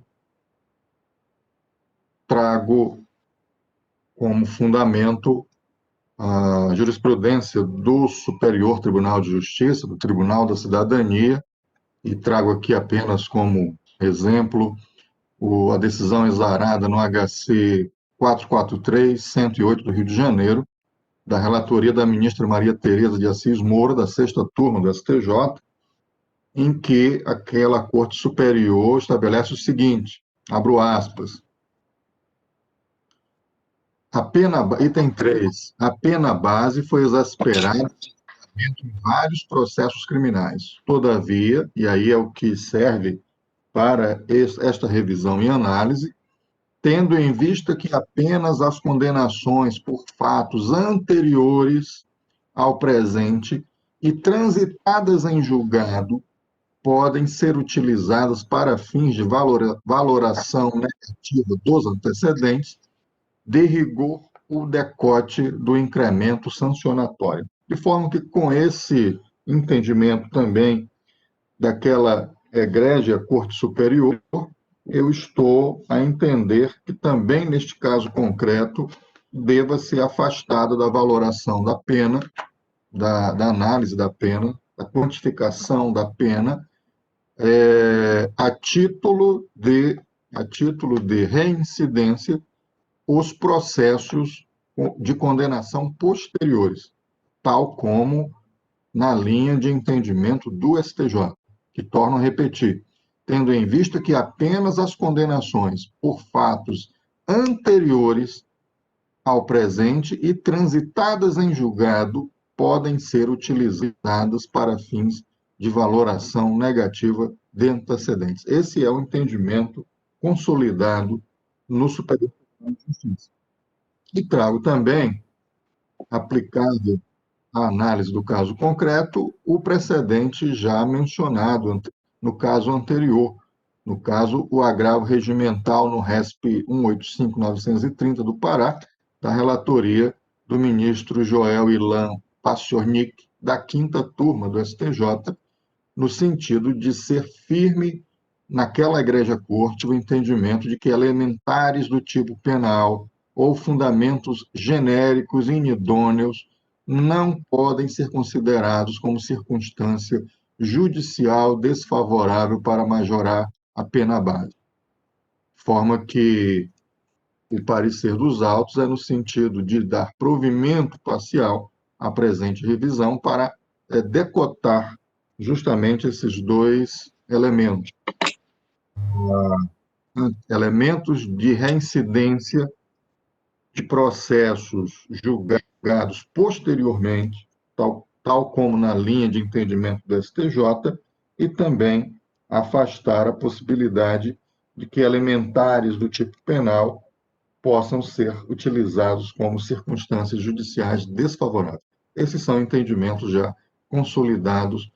trago trago como fundamento a jurisprudência do Superior Tribunal de Justiça, do Tribunal da Cidadania, e trago aqui apenas como exemplo a decisão exarada no HC 443-108 do Rio de Janeiro, da relatoria da ministra Maria Tereza de Assis Moura, da 6ª turma do STJ, em que aquela Corte Superior estabelece o seguinte, abro aspas, item 3, a pena base foi exasperada em vários processos criminais. Todavia, e aí é o que serve para esta revisão e análise, tendo em vista que apenas as condenações por fatos anteriores ao presente e transitadas em julgado podem ser utilizadas para fins de valoração negativa dos antecedentes, de rigor o decote do incremento sancionatório. De forma que, com esse entendimento também daquela egrégea Corte Superior, eu estou a entender que também, neste caso concreto, deva ser afastado da valoração da pena, da análise da pena, da quantificação da pena, a título de reincidência, os processos de condenação posteriores, tal como na linha de entendimento do STJ, que torno a repetir, tendo em vista que apenas as condenações por fatos anteriores ao presente e transitadas em julgado podem ser utilizadas para fins de valoração negativa de antecedentes. Esse é o entendimento consolidado no Superior Tribunal de Justiça. E trago também, aplicado à análise do caso concreto, o precedente já mencionado no caso anterior, no caso, o agravo regimental no RESP 185-930 do Pará, da relatoria do ministro Joel Ilan Paciornik, da 5ª turma do STJ, no sentido de ser firme naquela egrégia corte o entendimento de que elementares do tipo penal ou fundamentos genéricos inidôneos não podem ser considerados como circunstância judicial desfavorável para majorar a pena base. Forma que o parecer dos autos é no sentido de dar provimento parcial à presente revisão para decotar justamente esses dois elementos. Elementos de reincidência de processos julgados posteriormente, tal como na linha de entendimento do STJ, e também afastar a possibilidade de que elementares do tipo penal possam ser utilizados como circunstâncias judiciais desfavoráveis. Esses são entendimentos já consolidados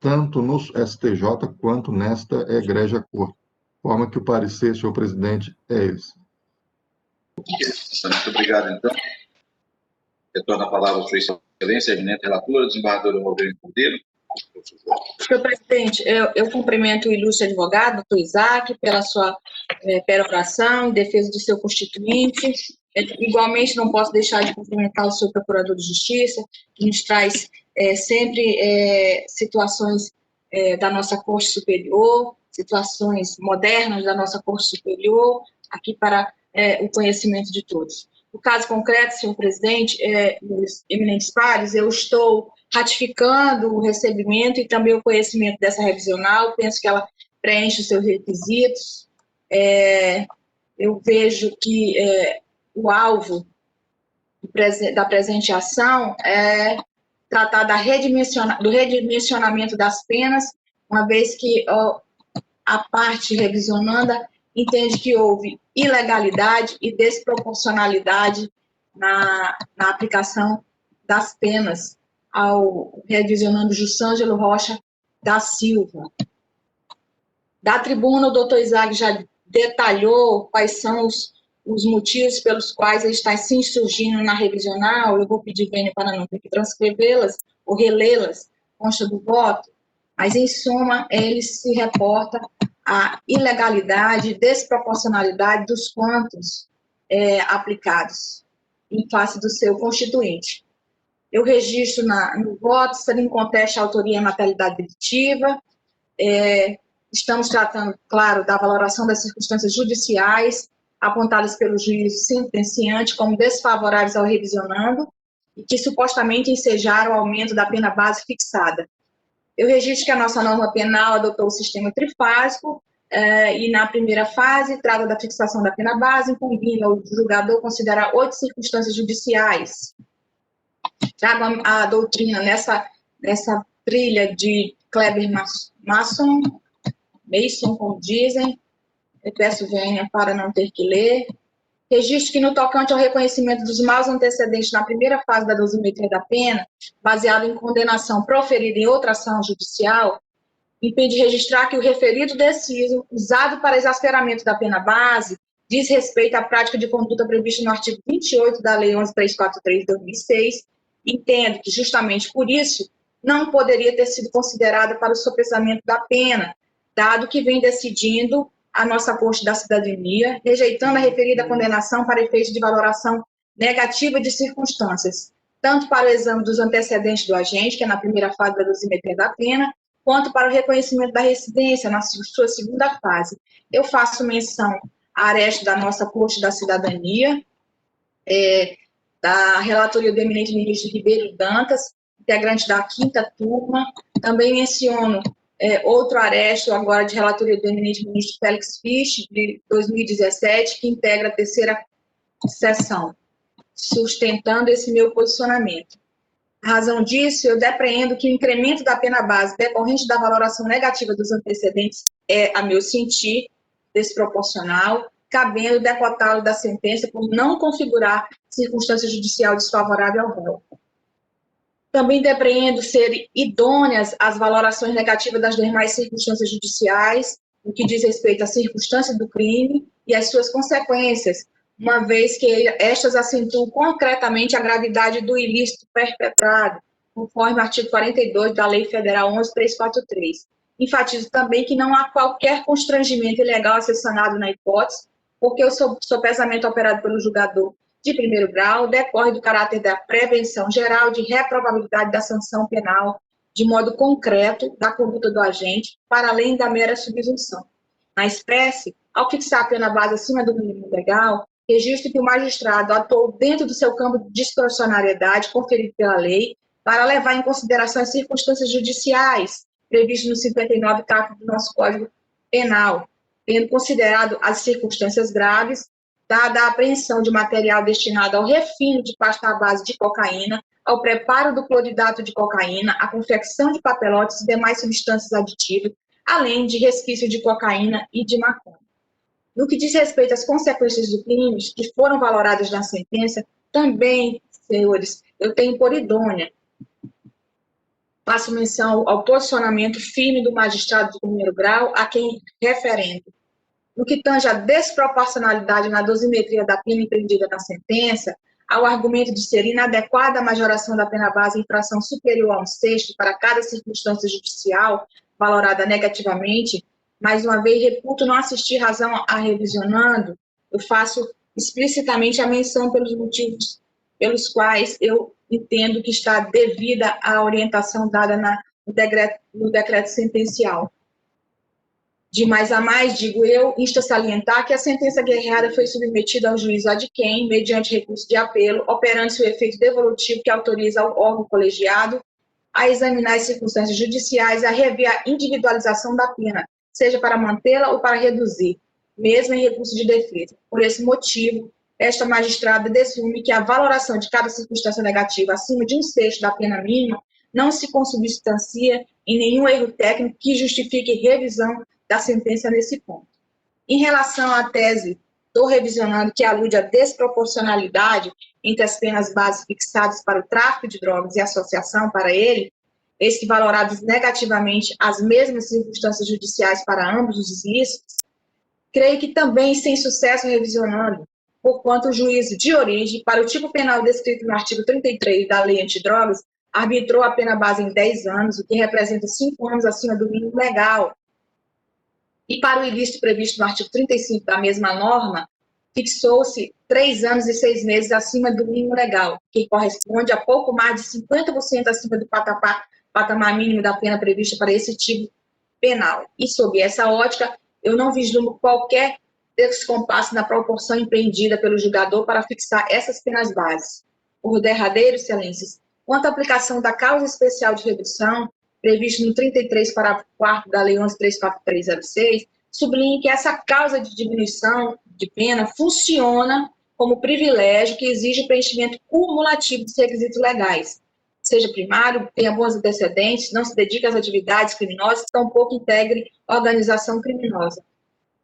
tanto no STJ quanto nesta egrégia corte. De forma que o parecer, senhor presidente, é esse. Muito obrigado, então. Retorno a palavra à sua excelência, eminente relatora, desembargadora Rodrigo Cordeiro. Senhor presidente, eu cumprimento o ilustre advogado, doutor Isaac, pela sua peroração em defesa do seu constituinte. Igualmente, não posso deixar de cumprimentar o senhor procurador de justiça, que nos traz sempre situações da nossa Corte Superior, situações modernas da nossa Corte Superior, aqui para o conhecimento de todos. No caso concreto, senhor presidente, meus eminentes pares, eu estou ratificando o recebimento e também o conhecimento dessa revisional, penso que ela preenche os seus requisitos. Eu vejo que o alvo da presente ação é tratar do redimensionamento das penas, uma vez que a parte revisionanda entende que houve ilegalidade e desproporcionalidade na aplicação das penas ao revisionando Jussângelo Rocha da Silva. Da tribuna, o doutor Isaac já detalhou quais são os motivos pelos quais ele está se insurgindo na revisional. Eu vou pedir vênia para não ter que transcrevê-las ou relê-las, consta do voto, mas, em suma, ele se reporta à ilegalidade e desproporcionalidade dos quantos aplicados em face do seu constituinte. Eu registro no voto, sem conteste a autoria e materialidade delitiva. Estamos tratando, claro, da valoração das circunstâncias judiciais apontadas pelo juiz sentenciante como desfavoráveis ao revisionando e que supostamente ensejaram o aumento da pena base fixada. Eu registro que a nossa norma penal adotou o sistema trifásico e, na primeira fase, trata da fixação da pena base, incumbindo ao julgador considerar 8 circunstâncias judiciais. Trago a doutrina nessa trilha de Kleber Mason, como dizem, eu peço vênia para não ter que ler. Registro que, no tocante ao reconhecimento dos maus antecedentes na primeira fase da dosimetria da pena, baseado em condenação proferida em outra ação judicial, impede registrar que o referido deciso, usado para exasperamento da pena base, diz respeito à prática de conduta prevista no artigo 28 da Lei 11.343 de 2006, entendo que, justamente por isso, não poderia ter sido considerada para o sopesamento da pena, dado que vem decidindo a nossa Corte da Cidadania, rejeitando a referida condenação para efeito de valoração negativa de circunstâncias, tanto para o exame dos antecedentes do agente, que é na primeira fase da dosimetria da pena, quanto para o reconhecimento da residência, na sua segunda fase. Eu faço menção à aresta da nossa Corte da Cidadania, da relatoria do eminente ministro Ribeiro Dantas, integrante da 5ª turma. Também menciono outro aresto, agora de relatoria do eminente ministro Félix Fisch, de 2017, que integra a 3ª sessão, sustentando esse meu posicionamento. A razão disso, eu depreendo que o incremento da pena base decorrente da valoração negativa dos antecedentes é, a meu sentir, desproporcional, cabendo decotá-lo da sentença por não configurar circunstância judicial desfavorável ao réu. Também depreendo ser idôneas as valorações negativas das demais circunstâncias judiciais, no que diz respeito à circunstância do crime e às suas consequências, uma vez que estas acentuam concretamente a gravidade do ilícito perpetrado, conforme o artigo 42 da Lei Federal 11.343. Enfatizo também que não há qualquer constrangimento ilegal a ser sanado na hipótese, porque o sopesamento operado pelo julgador de primeiro grau decorre do caráter da prevenção geral de reprovabilidade da sanção penal de modo concreto da conduta do agente, para além da mera subsunção. Na espécie, ao fixar a pena base acima do mínimo legal, registro que o magistrado atuou dentro do seu campo de discrecionariedade conferido pela lei para levar em consideração as circunstâncias judiciais previstas no 59 caput do nosso Código Penal, tendo considerado as circunstâncias graves, dada a apreensão de material destinado ao refino de pasta à base de cocaína, ao preparo do cloridato de cocaína, à confecção de papelotes e demais substâncias aditivas, além de resquício de cocaína e de maconha. No que diz respeito às consequências do crime, que foram valoradas na sentença, também, senhores, eu tenho por idônea. Faço menção ao posicionamento firme do magistrado de primeiro grau, a quem referendo. No que tange à desproporcionalidade na dosimetria da pena empreendida na sentença, ao argumento de ser inadequada a majoração da pena base em fração superior a 1/6 para cada circunstância judicial valorada negativamente, mais uma vez, reputo não assistir razão a revisionando, eu faço explicitamente a menção pelos motivos pelos quais eu entendo que está devida à orientação dada no decreto sentencial. De mais a mais, digo eu, insta salientar que a sentença guerreada foi submetida ao juízo ad quem, mediante recurso de apelo, operando-se o efeito devolutivo que autoriza o órgão colegiado a examinar as circunstâncias judiciais e a rever a individualização da pena, seja para mantê-la ou para reduzir, mesmo em recurso de defesa. Por esse motivo, esta magistrada dessume que a valoração de cada circunstância negativa acima de 1/6 da pena mínima não se consubstancia em nenhum erro técnico que justifique revisão da sentença nesse ponto. Em relação à tese do revisionando, que alude à desproporcionalidade entre as penas base fixadas para o tráfico de drogas e associação para ele, eis que valoradas negativamente as mesmas circunstâncias judiciais para ambos os ilícitos, creio que também sem sucesso revisionando, porquanto o juízo de origem, para o tipo penal descrito no artigo 33 da Lei Antidrogas, arbitrou a pena base em 10 anos, o que representa 5 anos acima do mínimo legal. E para o ilícito previsto no artigo 35 da mesma norma, fixou-se 3 anos e 6 meses acima do mínimo legal, que corresponde a pouco mais de 50% acima do patamar mínimo da pena prevista para esse tipo penal. E, sob essa ótica, eu não vislumbro qualquer descompasso na proporção empreendida pelo julgador para fixar essas penas bases. Por derradeiro, excelências, quanto à aplicação da causa especial de redução, previsto no 33, parágrafo 4º da Lei 11.343/06, sublinhe que essa causa de diminuição de pena funciona como privilégio que exige o preenchimento cumulativo dos requisitos legais. Seja primário, tenha bons antecedentes, não se dedique às atividades criminosas, tampouco integre organização criminosa.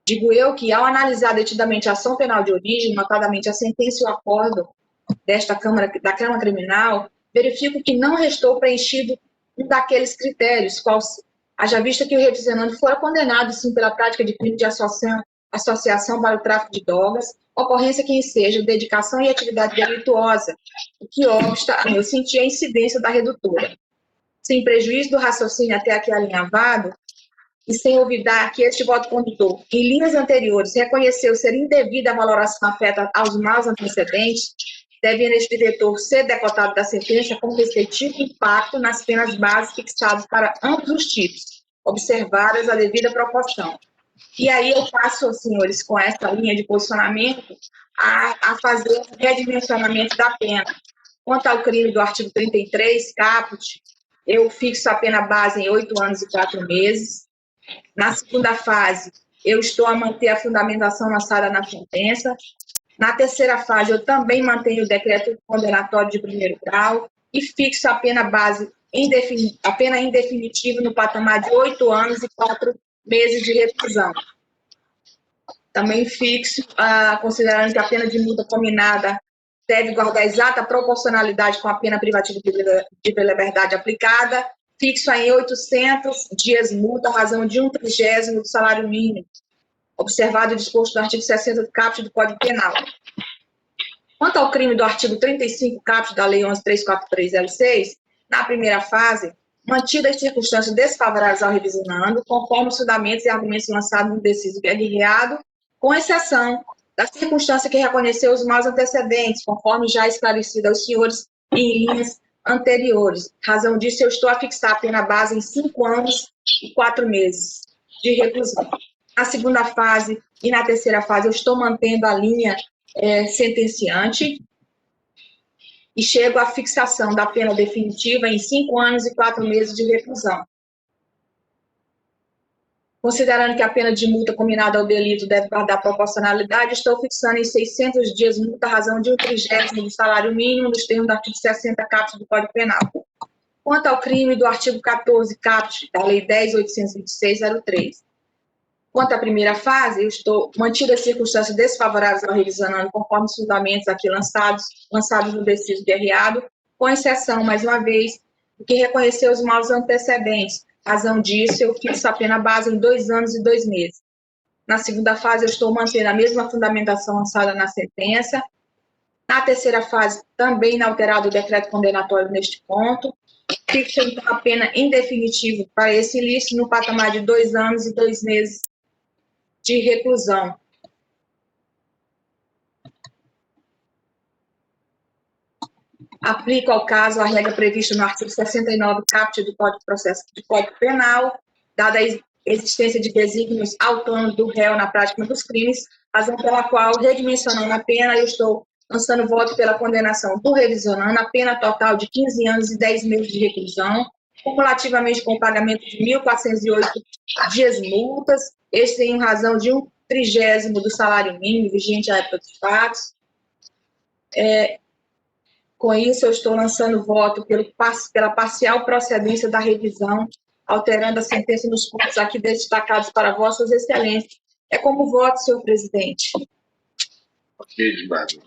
Digo eu que, ao analisar detidamente a ação penal de origem, notadamente a sentença e o acordo da Câmara Criminal, verifico que não restou preenchido um daqueles critérios, haja vista que o revisionando fora condenado, sim, pela prática de crime de associação para o tráfico de drogas, ocorrência que enseja dedicação e atividade delituosa, o que obsta, a meu sentir, a incidência da redutora. Sem prejuízo do raciocínio até aqui alinhavado, e sem olvidar que este voto condutor, em linhas anteriores, reconheceu ser indevida a valoração afeta aos maus antecedentes, deve este diretor ser decotado da sentença com respectivo impacto nas penas bases fixadas para ambos os tipos, observadas a devida proporção. E aí eu passo, senhores, com essa linha de posicionamento, a fazer o redimensionamento da pena. Quanto ao crime do artigo 33, caput, eu fixo a pena base em 8 anos e 4 meses. Na segunda fase, eu estou a manter a fundamentação lançada na sentença. Na terceira fase, eu também mantenho o decreto condenatório de primeiro grau e fixo a pena base, a pena em definitivo no patamar de 8 anos e 4 meses de reclusão. Também fixo, considerando que a pena de multa combinada deve guardar exata proporcionalidade com a pena privativa de liberdade aplicada, fixo em 800 dias multa, à razão de 1/30 do salário mínimo, observado o disposto no artigo 60 do caput do Código Penal. Quanto ao crime do artigo 35 caput da Lei 11.343/06, na primeira fase, mantidas as circunstâncias desfavoráveis ao revisionando, conforme os fundamentos e argumentos lançados no deciso guerreado, com exceção da circunstância que reconheceu os maus antecedentes, conforme já esclarecido aos senhores em linhas anteriores. Razão disso, eu estou a fixar a pena base em 5 anos e 4 meses de reclusão. Na segunda fase e na terceira fase, eu estou mantendo a linha sentenciante e chego à fixação da pena definitiva em 5 anos e 4 meses de reclusão. Considerando que a pena de multa combinada ao delito deve guardar proporcionalidade, estou fixando em 600 dias multa à razão de 1/30 do salário mínimo, nos termos do artigo 60 caput do Código Penal. Quanto ao crime do artigo 14 caput da Lei 10.826/03, quanto à primeira fase, eu estou mantida as circunstâncias desfavoráveis ao revisionando, conforme os fundamentos aqui lançados no deciso guerreado, com exceção, mais uma vez, do que reconheceu os maus antecedentes. Razão disso, eu fixo a pena base em 2 anos e 2 meses. Na segunda fase, eu estou mantendo a mesma fundamentação lançada na sentença. Na terceira fase, também inalterado o decreto condenatório neste ponto. Fixo, então, a pena em definitivo para esse ilícito no patamar de 2 anos e 2 meses de reclusão. Aplico ao caso a regra prevista no artigo 69 caput do Código Penal, dada a existência de desígnios autônomos do réu na prática dos crimes, razão pela qual, redimensionando a pena, eu estou lançando voto pela condenação do revisionando a pena total de 15 anos e 10 meses de reclusão, cumulativamente com o pagamento de 1.408 dias multas, este em razão de 1/30 do salário mínimo vigente à época dos fatos. Com isso, eu estou lançando voto pela parcial procedência da revisão, alterando a sentença nos pontos aqui destacados para vossas excelências. É como voto, senhor presidente. Ok, desembargador.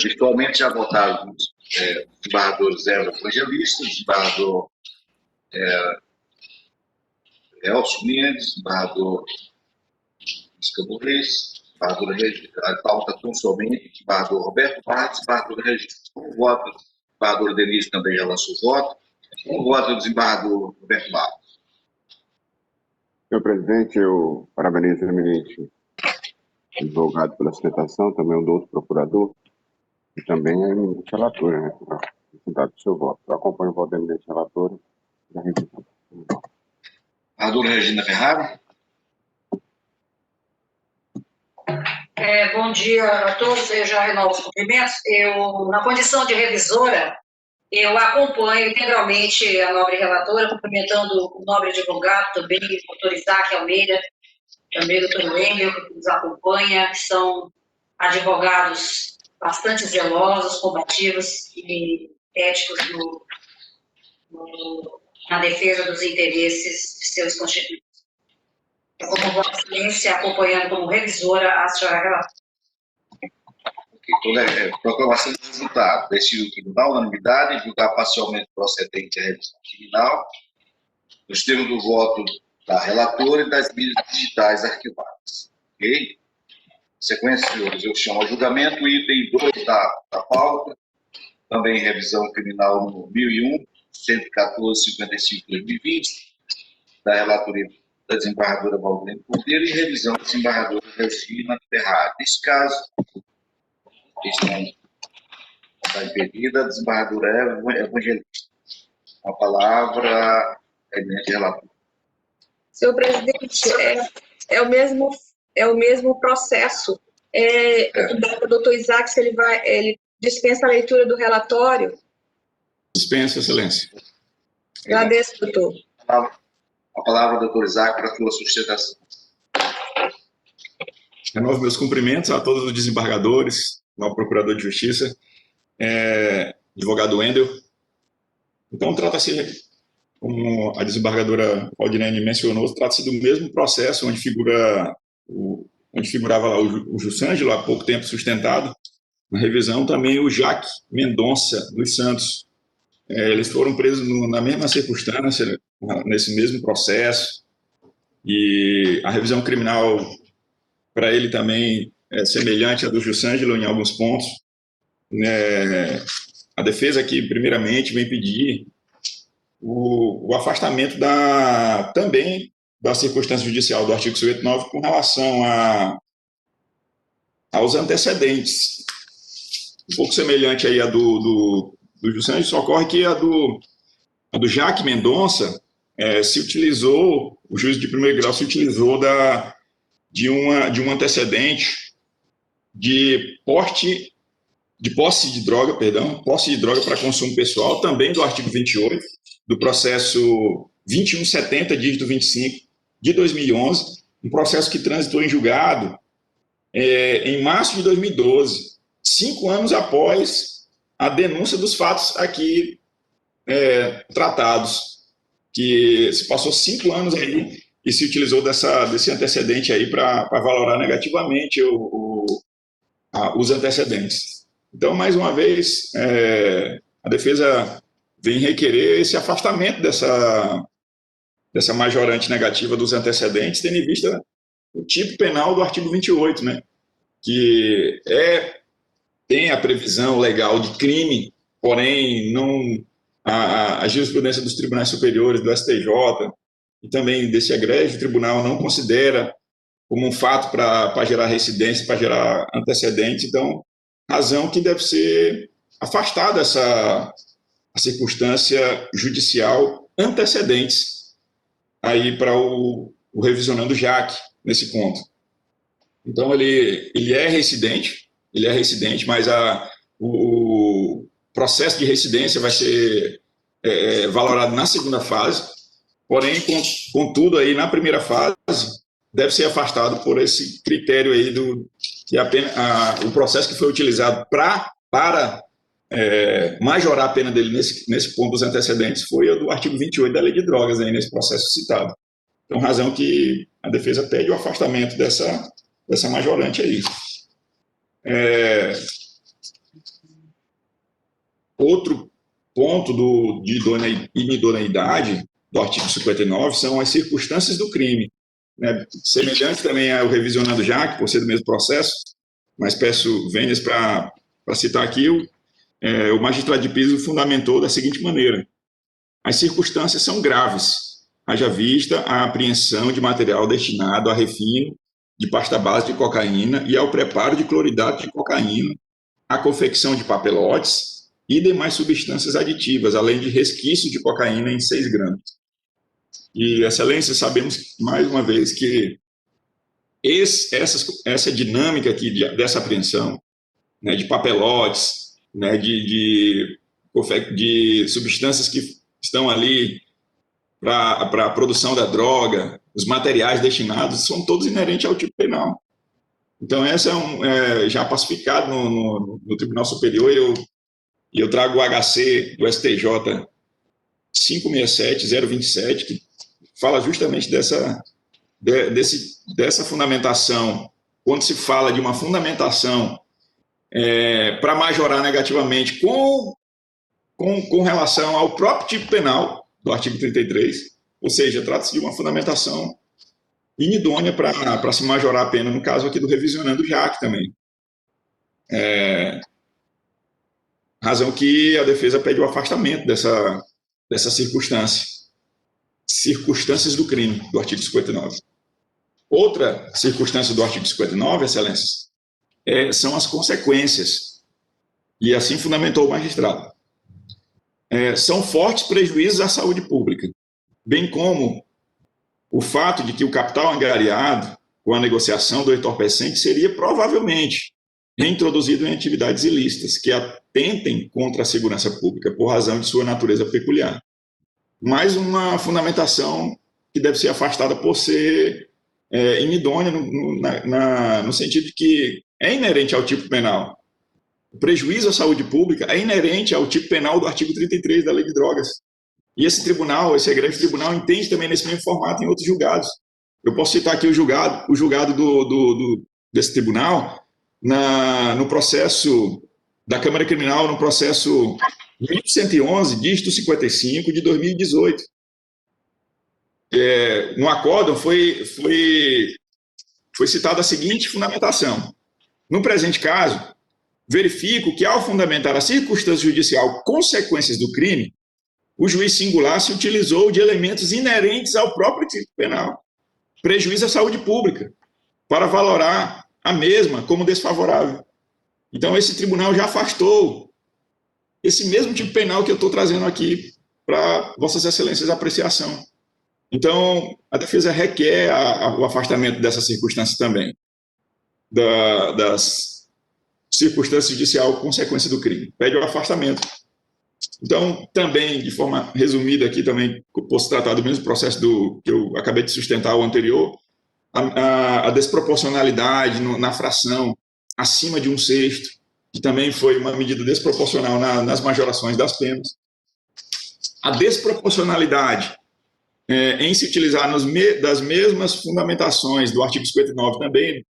Virtualmente já votaram os desembargadores Evangelista, desembargador Elcio Mendes, desembargador Escamurês, desembargador Pauta Consomente, desembargador Roberto Marques, desembargador Regis. Com o voto, o desembargador Denise também já lançou o voto. Com o voto do desembargador Roberto Marques. Senhor presidente, eu parabenizo o eminente advogado pela sustentação, também um do outro procurador, e também a eminente relatora, né? Resultado do seu voto. Eu acompanho o voto da eminente relatora da revisão. Vereadora Regina Ferraro. Bom dia a todos, eu já renovo os cumprimentos. Eu, na condição de revisora, eu acompanho integralmente a nobre relatora, cumprimentando o nobre advogado também, o doutor Isaac Almeida, também o doutor Wendel, que nos acompanha, que são advogados bastante zelosos, combativos e éticos na defesa dos interesses de seus constituintes. Eu, como Vossa Excelência, acompanhando como revisora a senhora relatora. Proclamação do resultado. Decidiu o tribunal, unanimidade, julgar parcialmente procedente a revisão criminal, nos termos do voto da relatora e das mídias digitais arquivadas. Ok? Sequência, senhores, eu chamo a julgamento o item 2 da pauta, também revisão criminal número 1001, 114/55/2020, da relatoria da desembargadora Valdene Cordeiro e revisão da desembargadora Regina Ferrari. Nesse caso, questão da impedida, a desembargadora Evangelista. A palavra é eminente relator. Senhor presidente, é o mesmo processo. O doutor Isaac, se ele dispensa a leitura do relatório. Dispensa, excelência. Agradeço, doutor. A palavra, doutor Isaac, para a sua sustentação. Renovo meus cumprimentos a todos os desembargadores, ao procurador de justiça, advogado Wendel. Então, trata-se, como a desembargadora Aldinene mencionou, trata-se do mesmo processo onde figurava lá o Jussângelo, há pouco tempo sustentado, na revisão também o Jaque Mendonça dos Santos. Eles foram presos na mesma circunstância, nesse mesmo processo, e a revisão criminal para ele também é semelhante à do Jussângelo em alguns pontos. A defesa aqui, primeiramente, vem pedir o afastamento também da circunstância judicial do artigo 189 com relação aos antecedentes. Um pouco semelhante aí a do Jussângelo, só ocorre que a do Jaque Mendonça se utilizou, o juiz de primeiro grau se utilizou de um antecedente de posse de droga para consumo pessoal, também do artigo 28, do processo 2170, dígito 25, de 2011, um processo que transitou em julgado em março de 2012, 5 anos após a denúncia dos fatos aqui tratados, que se passou 5 anos aí e se utilizou desse antecedente aí para valorar negativamente os antecedentes. Então, mais uma vez, a defesa vem requerer esse afastamento dessa majorante negativa dos antecedentes, tendo em vista o tipo penal do artigo 28, né, que tem a previsão legal de crime, porém não a jurisprudência dos tribunais superiores, do STJ, e também desse egrégio tribunal não considera como um fato para gerar residência, para gerar antecedentes. Então, razão que deve ser afastada a circunstância judicial antecedentes aí para o revisionando Jaque nesse ponto. Então, ele é residente, mas o processo de residência vai ser valorado na segunda fase, porém, contudo, aí na primeira fase, deve ser afastado por esse critério aí que o processo que foi utilizado para majorar a pena dele nesse ponto dos antecedentes foi o do artigo 28 da Lei de Drogas, aí, nesse processo citado. Então, razão que a defesa pede o afastamento dessa majorante aí. Outro ponto de inidoneidade do artigo 59 são as circunstâncias do crime, né? Semelhante também ao revisionando Jaque, por ser do mesmo processo, mas peço vênias para citar aqui, o magistrado de piso fundamentou da seguinte maneira: as circunstâncias são graves, haja vista a apreensão de material destinado a refino de pasta base de cocaína e ao preparo de cloridato de cocaína, à confecção de papelotes e demais substâncias aditivas, além de resquício de cocaína em 6 gramas. E, Excelência, sabemos, mais uma vez, que essa dinâmica aqui dessa apreensão, né, de papelotes, né, de substâncias que estão ali para a produção da droga, os materiais destinados, são todos inerentes ao tipo penal. Então, essa já pacificado no Tribunal Superior, eu trago o HC do STJ 567-027, que fala justamente dessa fundamentação, quando se fala de uma fundamentação para majorar negativamente com relação ao próprio tipo penal do artigo 33, ou seja, trata-se de uma fundamentação inidônea para se majorar a pena, no caso aqui do revisionando JAC também. Razão que a defesa pede o afastamento dessa circunstâncias do crime, do artigo 59. Outra circunstância do artigo 59, Excelências, são as consequências, e assim fundamentou o magistrado. São fortes prejuízos à saúde pública, bem como o fato de que o capital angariado com a negociação do entorpecente seria provavelmente reintroduzido em atividades ilícitas que atentem contra a segurança pública por razão de sua natureza peculiar. Mais uma fundamentação que deve ser afastada por ser inidônea no sentido de que é inerente ao tipo penal. O prejuízo à saúde pública é inerente ao tipo penal do artigo 33 da Lei de Drogas. E esse egrégio tribunal entende também nesse mesmo formato em outros julgados. Eu posso citar aqui o julgado desse tribunal no processo da Câmara Criminal, no processo 1111, dígito 55, de 2018. No acórdão foi citada a seguinte fundamentação. No presente caso, verifico que, ao fundamentar a circunstância judicial consequências do crime, o juiz singular se utilizou de elementos inerentes ao próprio tipo penal, prejuízo à saúde pública, para valorar a mesma como desfavorável. Então, esse tribunal já afastou esse mesmo tipo penal que eu estou trazendo aqui para Vossas Excelências a apreciação. Então, a defesa requer o afastamento dessa circunstância também, das circunstâncias judicial consequência do crime. Pede o afastamento. Então, também, de forma resumida aqui, também posso tratar do mesmo processo que eu acabei de sustentar o anterior, a desproporcionalidade na fração acima de 1/6, que também foi uma medida desproporcional nas majorações das penas. A desproporcionalidade em se utilizar das mesmas fundamentações do artigo 59 também,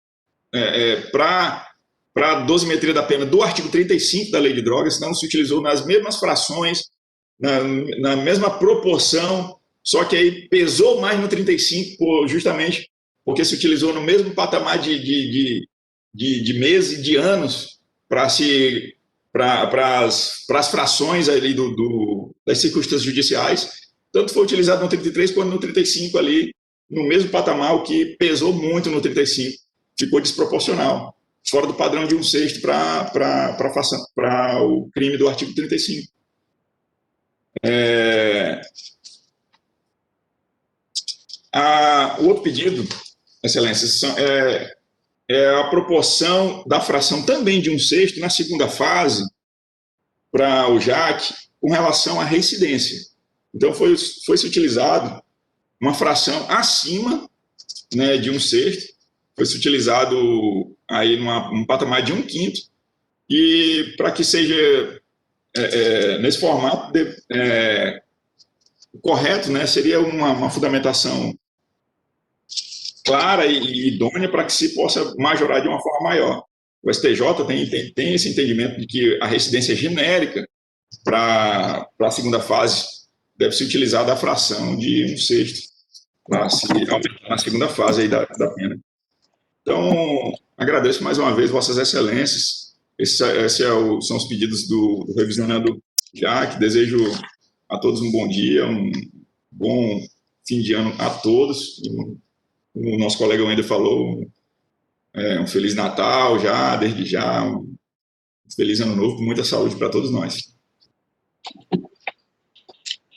para a dosimetria da pena do artigo 35 da Lei de Drogas, não se utilizou nas mesmas frações, na mesma proporção, só que aí pesou mais no 35, justamente porque se utilizou no mesmo patamar de meses e de anos para as frações ali das circunstâncias judiciais. Tanto foi utilizado no 33 quanto no 35 ali, no mesmo patamar, o que pesou muito no 35, ficou desproporcional, fora do padrão de 1/6 para o crime do artigo 35. O outro pedido, Excelências, é a proporção da fração também de 1/6 na segunda fase para o JAC com relação à reincidência. Então, foi-se utilizado uma fração acima, né, de 1/6, foi-se utilizado aí num patamar de 1/5, e para que seja nesse formato correto, né, seria uma fundamentação clara e idônea para que se possa majorar de uma forma maior. O STJ tem esse entendimento de que a reincidência genérica para a segunda fase deve se utilizar da fração de 1/6 para se aumentar na segunda fase aí da pena. Então, agradeço mais uma vez Vossas Excelências. Esses são os pedidos do revisionando JAC. Desejo a todos um bom dia, um bom fim de ano a todos. O nosso colega Wender falou, um Feliz Natal já, desde já, um Feliz Ano Novo, com muita saúde para todos nós.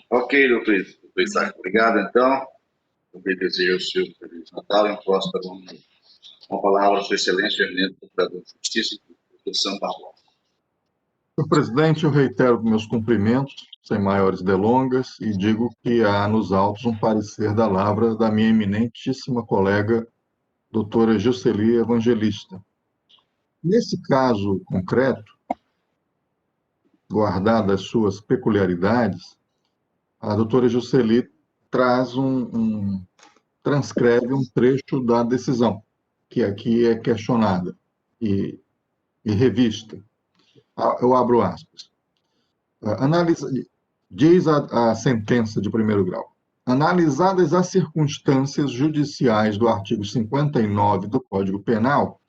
Ok, doutor Isaac, obrigado, então. Também desejo ao senhor Feliz Natal e um próspero ano novo. Uma palavra, Sua Excelência, o eminente Procurador de Justiça, doutor Sam Barbosa. Senhor presidente, eu reitero meus cumprimentos, sem maiores delongas, e digo que há nos autos um parecer da lavra da minha eminentíssima colega, doutora Jusceli Evangelista. Nesse caso concreto, guardadas suas peculiaridades, a doutora Jusceli transcreve um trecho da decisão, que aqui é questionada e revista. Eu abro aspas. Diz a sentença de primeiro grau. Analisadas as circunstâncias judiciais do artigo 59 do Código Penal,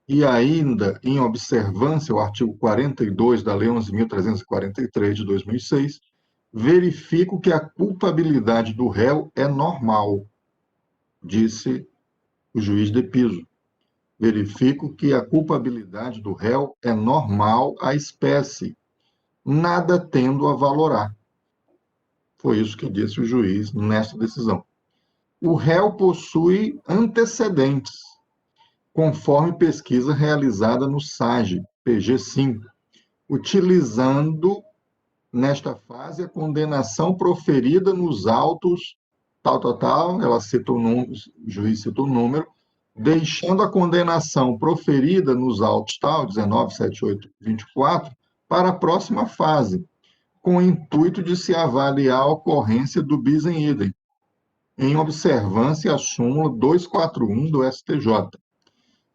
e ainda em observância ao artigo 42 da Lei 11.343 de 2006, verifico que a culpabilidade do réu é normal, disse o juiz de piso. Verifico que a culpabilidade do réu é normal à espécie, nada tendo a valorar. Foi isso que disse o juiz nesta decisão. O réu possui antecedentes, conforme pesquisa realizada no SAGE, PG5, utilizando, nesta fase, a condenação proferida nos autos, ela cita o juiz cita o número, deixando a condenação proferida nos autos 19, 78, 24, para a próxima fase, com o intuito de se avaliar a ocorrência do bis in idem, em observância à súmula 241 do STJ.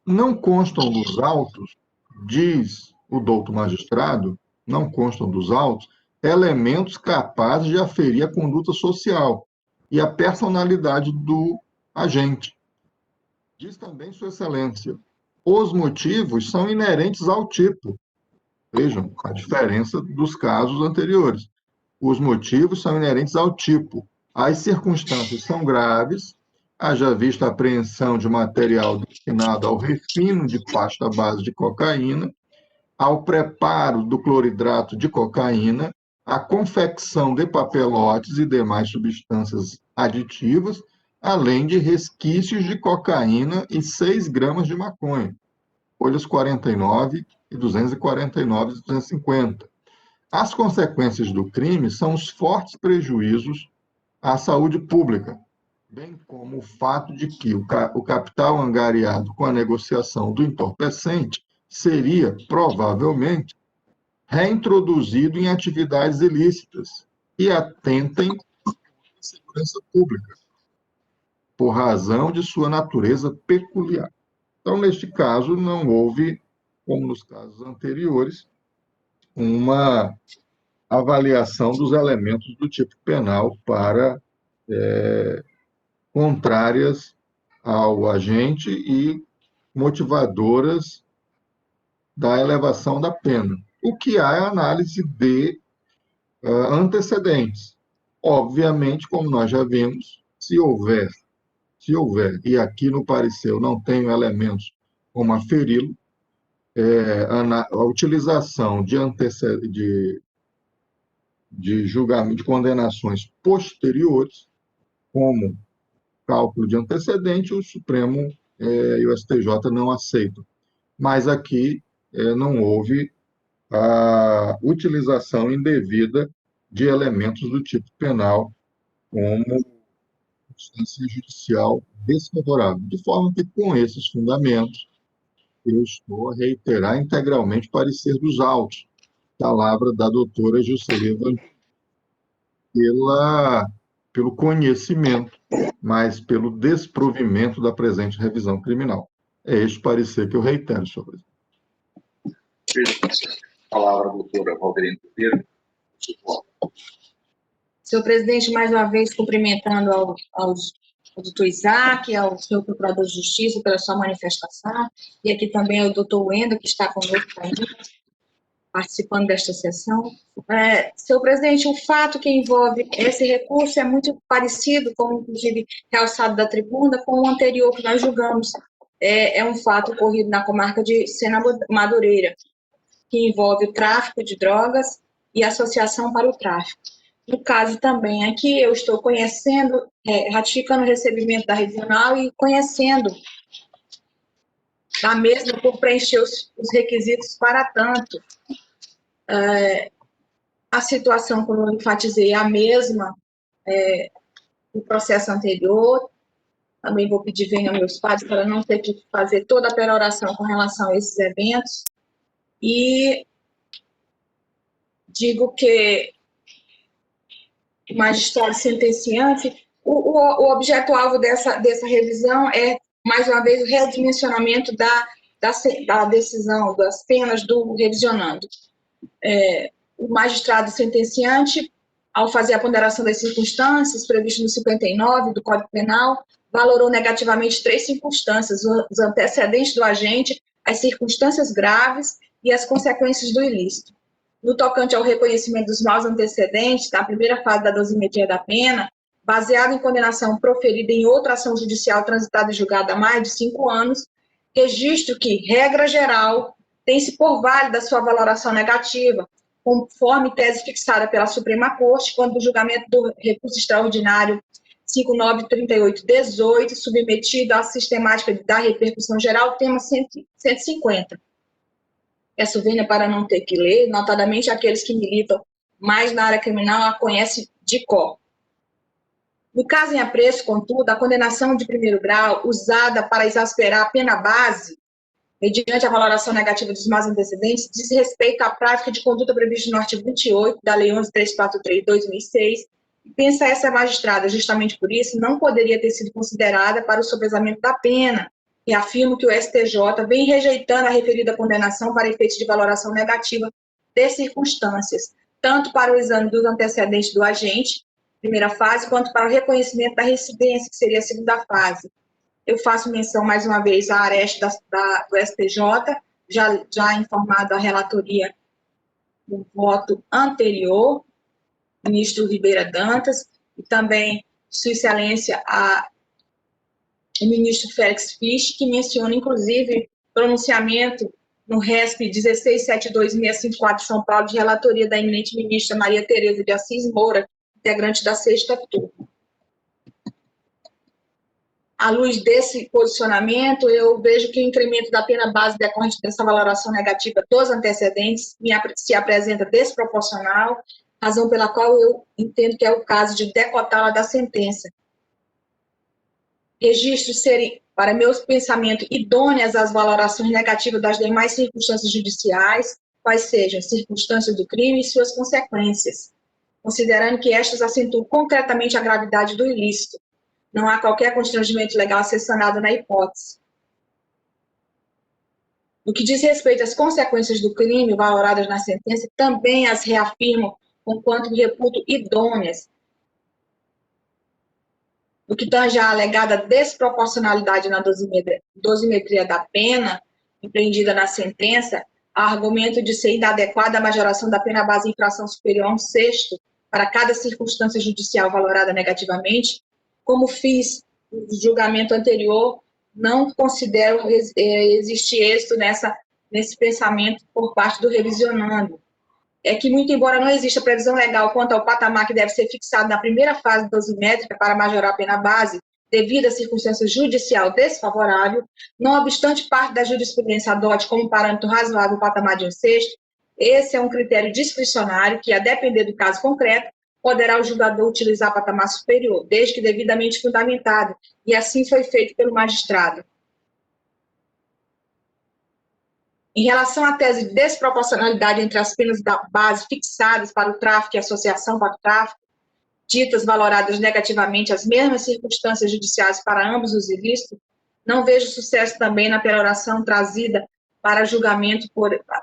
Não constam dos autos, diz o douto magistrado, não constam dos autos elementos capazes de aferir a conduta social e a personalidade do agente. Diz também Sua Excelência, os motivos são inerentes ao tipo. Vejam a diferença dos casos anteriores. Os motivos são inerentes ao tipo. As circunstâncias são graves, haja vista a apreensão de material destinado ao refino de pasta base de cocaína, ao preparo do cloridrato de cocaína, à confecção de papelotes e demais substâncias aditivas, além de resquícios de cocaína e 6 gramas de maconha, folhas 49 e 249 e 250. As consequências do crime são os fortes prejuízos à saúde pública, bem como o fato de que o capital angariado com a negociação do entorpecente seria, provavelmente, reintroduzido em atividades ilícitas e atentem à segurança pública, por razão de sua natureza peculiar. Então, neste caso, não houve, como nos casos anteriores, uma avaliação dos elementos do tipo penal para contrárias ao agente e motivadoras da elevação da pena. O que há é a análise de antecedentes. Obviamente, como nós já vimos, se houver, e aqui no parecer eu não tenho elementos como aferi-lo, a utilização de julgamento, de condenações posteriores, como cálculo de antecedente, o Supremo e o STJ não aceitam. Mas aqui não houve a utilização indevida de elementos do tipo penal como instância judicial desfavorável. De forma que, com esses fundamentos, eu estou a reiterar integralmente o parecer dos autos, palavra da doutora Jusceli Evangelista, pelo conhecimento, mas pelo desprovimento da presente revisão criminal. É este parecer que eu reitero, senhor presidente. Palavra, doutora Valderina Pinheiro. Senhor presidente, mais uma vez cumprimentando ao doutor Isaac, ao senhor procurador de justiça pela sua manifestação, e aqui também ao doutor Wendel, que está conosco ainda, participando desta sessão. Senhor presidente, o fato que envolve esse recurso é muito parecido, como inclusive realçado da tribuna, com o anterior que nós julgamos é um fato ocorrido na comarca de Sena Madureira, que envolve o tráfico de drogas e associação para o tráfico. No caso também aqui, eu estou conhecendo, ratificando o recebimento da regional e conhecendo da mesma por preencher os requisitos para tanto. A situação, como eu enfatizei, é a mesma do processo anterior. Também vou pedir venha meus pais para não ter que fazer toda a peroração com relação a esses eventos. E digo que o magistrado sentenciante, o objeto-alvo dessa revisão é, mais uma vez, o redimensionamento da decisão, das penas do revisionando. O magistrado sentenciante, ao fazer a ponderação das circunstâncias previstas no 59 do Código Penal, valorou negativamente 3 circunstâncias: os antecedentes do agente, as circunstâncias graves e as consequências do ilícito. No tocante ao reconhecimento dos maus antecedentes, na primeira fase da dosimetria da pena, baseado em condenação proferida em outra ação judicial transitada e julgada há mais de 5 anos, registro que, regra geral, tem-se por válida sua valoração negativa, conforme tese fixada pela Suprema Corte, quando o julgamento do recurso extraordinário 593818, submetido à sistemática da repercussão geral, tema 150. Peço vênia para não ter que ler, notadamente aqueles que militam mais na área criminal a conhecem de cor. No caso em apreço, contudo, a condenação de primeiro grau, usada para exasperar a pena base, mediante a valoração negativa dos maus antecedentes, diz respeito à prática de conduta prevista no artigo 28 da Lei 11.343 de 2006, e pensa essa magistrada, justamente por isso, não poderia ter sido considerada para o sopesamento da pena, e afirmo que o STJ vem rejeitando a referida condenação para efeitos de valoração negativa de circunstâncias, tanto para o exame dos antecedentes do agente, primeira fase, quanto para o reconhecimento da residência, que seria a segunda fase. Eu faço menção, mais uma vez, à areste do STJ, já informado a relatoria do voto anterior, ministro Ribeira Dantas, e também, Sua Excelência, o ministro Félix Fisch, que menciona, inclusive, pronunciamento no RESP 1672654 de São Paulo, de relatoria da eminente ministra Maria Tereza de Assis Moura, integrante da 6ª turma. À luz desse posicionamento, eu vejo que o incremento da pena base decorrente dessa valoração negativa dos antecedentes se apresenta desproporcional, razão pela qual eu entendo que é o caso de decotá-la da sentença. Registros serem, para meu pensamento, idôneas às valorações negativas das demais circunstâncias judiciais, quais sejam as circunstâncias do crime e suas consequências, considerando que estas acentuam concretamente a gravidade do ilícito. Não há qualquer constrangimento legal a ser sanado na hipótese. No que diz respeito às consequências do crime valoradas na sentença, também as reafirmo conquanto reputo idôneas. No que tange à alegada desproporcionalidade na dosimetria da pena empreendida na sentença, há argumento de ser inadequada a majoração da pena base em infração superior a 1/6 para cada circunstância judicial valorada negativamente. Como fiz no julgamento anterior, não considero existir êxito nesse pensamento por parte do revisionando. É que, muito embora não exista previsão legal quanto ao patamar que deve ser fixado na primeira fase dosimétrica para majorar a pena base, devido à circunstância judicial desfavorável, não obstante parte da jurisprudência adote como parâmetro razoável o patamar de 1/6, esse é um critério discricionário que, a depender do caso concreto, poderá o julgador utilizar patamar superior, desde que devidamente fundamentado, e assim foi feito pelo magistrado. Em relação à tese de desproporcionalidade entre as penas da base fixadas para o tráfico e associação para o tráfico, ditas valoradas negativamente as mesmas circunstâncias judiciais para ambos os ilícitos, não vejo sucesso também na peroração trazida para julgamento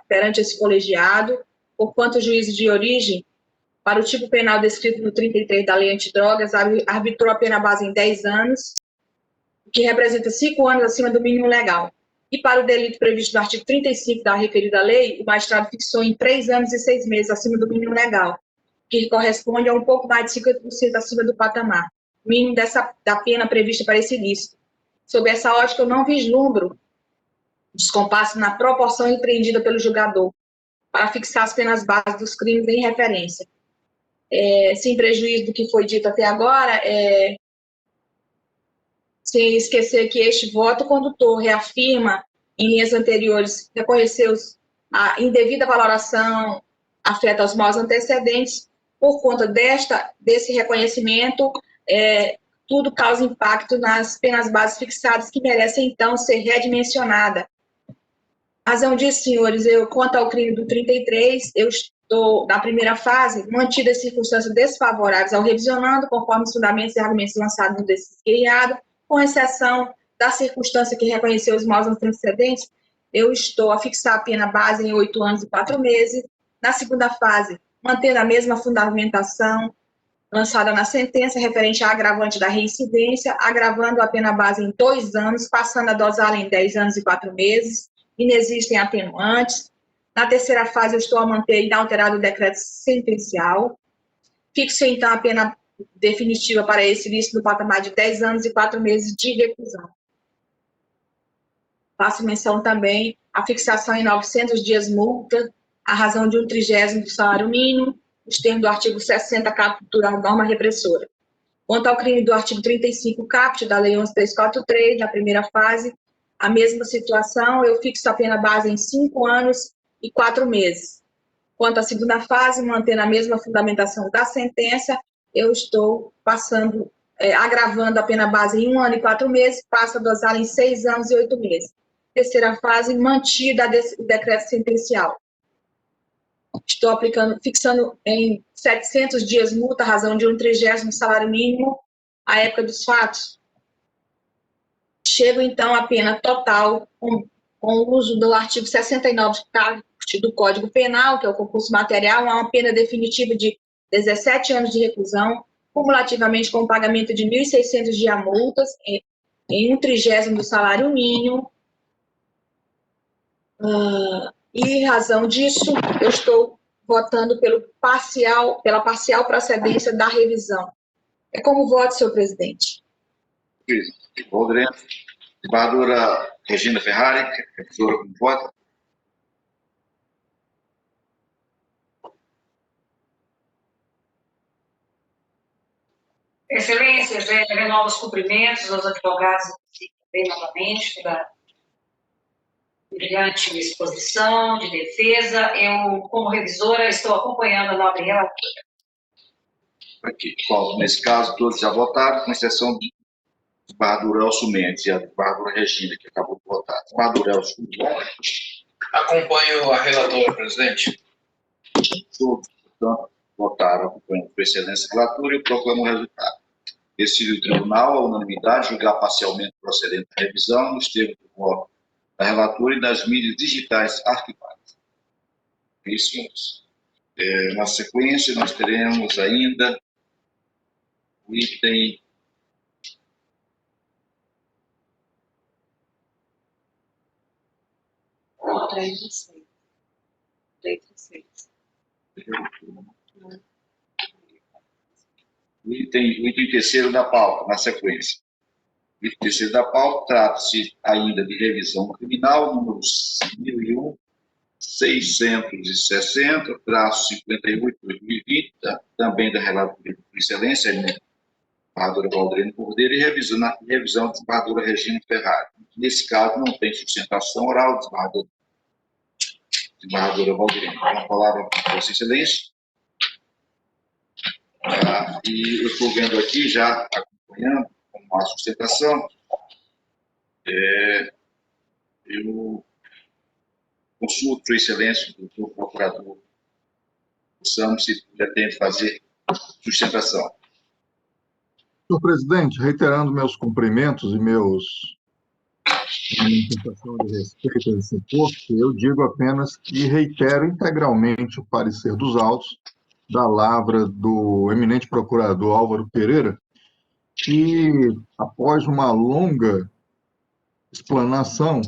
perante esse colegiado, porquanto o juízo de origem, para o tipo penal descrito no 33 da Lei Antidrogas, arbitrou a pena base em 10 anos, o que representa 5 anos acima do mínimo legal. E para o delito previsto no artigo 35 da referida lei, o magistrado fixou em 3 anos e 6 meses acima do mínimo legal, que corresponde a um pouco mais de 50% acima do patamar mínimo da pena prevista para esse ilícito. Sob essa ótica, eu não vislumbro descompasso na proporção empreendida pelo julgador para fixar as penas básicas dos crimes em referência. Sem prejuízo do que foi dito até agora, sem esquecer que este voto condutor reafirma, em linhas anteriores, reconheceu a indevida valoração afeta aos maus antecedentes. Por conta desse reconhecimento, tudo causa impacto nas penas básicas fixadas, que merecem, então, ser redimensionada. Razão disso, senhores, quanto ao crime do 33, eu estou, na primeira fase, mantida as circunstâncias desfavoráveis ao revisionando, conforme os fundamentos e argumentos lançados no descriado, com exceção da circunstância que reconheceu os maus antecedentes, eu estou a fixar a pena base em 8 anos e 4 meses. Na segunda fase, mantendo a mesma fundamentação lançada na sentença referente à agravante da reincidência, agravando a pena base em 2 anos, passando a dosá-la em 10 anos e 4 meses, inexistem atenuantes. Na terceira fase, eu estou a manter inalterado o decreto sentencial. Fixo, então, a pena definitiva para esse ilícito no patamar de 10 anos e 4 meses de reclusão. Faço menção também à fixação em 900 dias multa, a razão de 1/30 do salário mínimo, os termos do artigo 60, caput da norma repressora. Quanto ao crime do artigo 35, caput da Lei 11.343, na primeira fase, a mesma situação, eu fixo a pena base em 5 anos e 4 meses. Quanto à segunda fase, mantendo a mesma fundamentação da sentença, eu estou agravando a pena base em 1 ano e 4 meses, passo a dosá-la em 6 anos e 8 meses. Terceira fase, mantida o decreto sentencial. Estou fixando em 700 dias multa, a razão de 1/30 do salário mínimo, à época dos fatos. Chego, então, à pena total, com o uso do artigo 69 do Código Penal, que é o concurso material, a uma pena definitiva de 17 anos de reclusão, cumulativamente com o pagamento de 1.600 de multas, em 1/30 do salário mínimo. E, em razão disso, eu estou votando pela parcial procedência da revisão. É como voto, senhor presidente. Valdreno. Desembargadora Regina Ferrari, revisora, como vota? Excelências, renovo os cumprimentos aos advogados bem novamente pela brilhante exposição de defesa. Eu, como revisora, estou acompanhando a nobre relatora. Aqui, bom, nesse caso, todos já votaram, com exceção do desembargador Elcio Mendes e a desembargadora Regina, que acabou de votar. Desembargador Elcio, Acompanho a relatora, presidente. todos, portanto, votaram, acompanhando por excelência a relatora e proclamo o resultado. Decidiu o tribunal, a unanimidade, julgar parcialmente procedente a revisão nos termos do voto da relatora e das mídias digitais arquivadas. Isso, senhores. Na sequência, nós teremos ainda o item 3 e 6. O item terceiro da pauta, na sequência. O item terceiro da pauta trata-se ainda de revisão criminal, número 1000.660-58/2020, também da relatoria por excelência, né? Desembargadora Valdreno Cordeiro, e revisão da desembargadora Regina Ferrari. Nesse caso, não tem sustentação oral, desembargadora Valdreno. Com a palavra para Vossa Excelência. E eu estou vendo aqui, já acompanhando com a sustentação, eu consulto Sua Excelência, o doutor procurador Samos, se pretende fazer sustentação. Senhor presidente, reiterando meus cumprimentos e minha manifestação de respeito a esse posto, eu digo apenas que reitero integralmente o parecer dos autos da lavra do eminente procurador Álvaro Pereira, que, após uma longa explanação,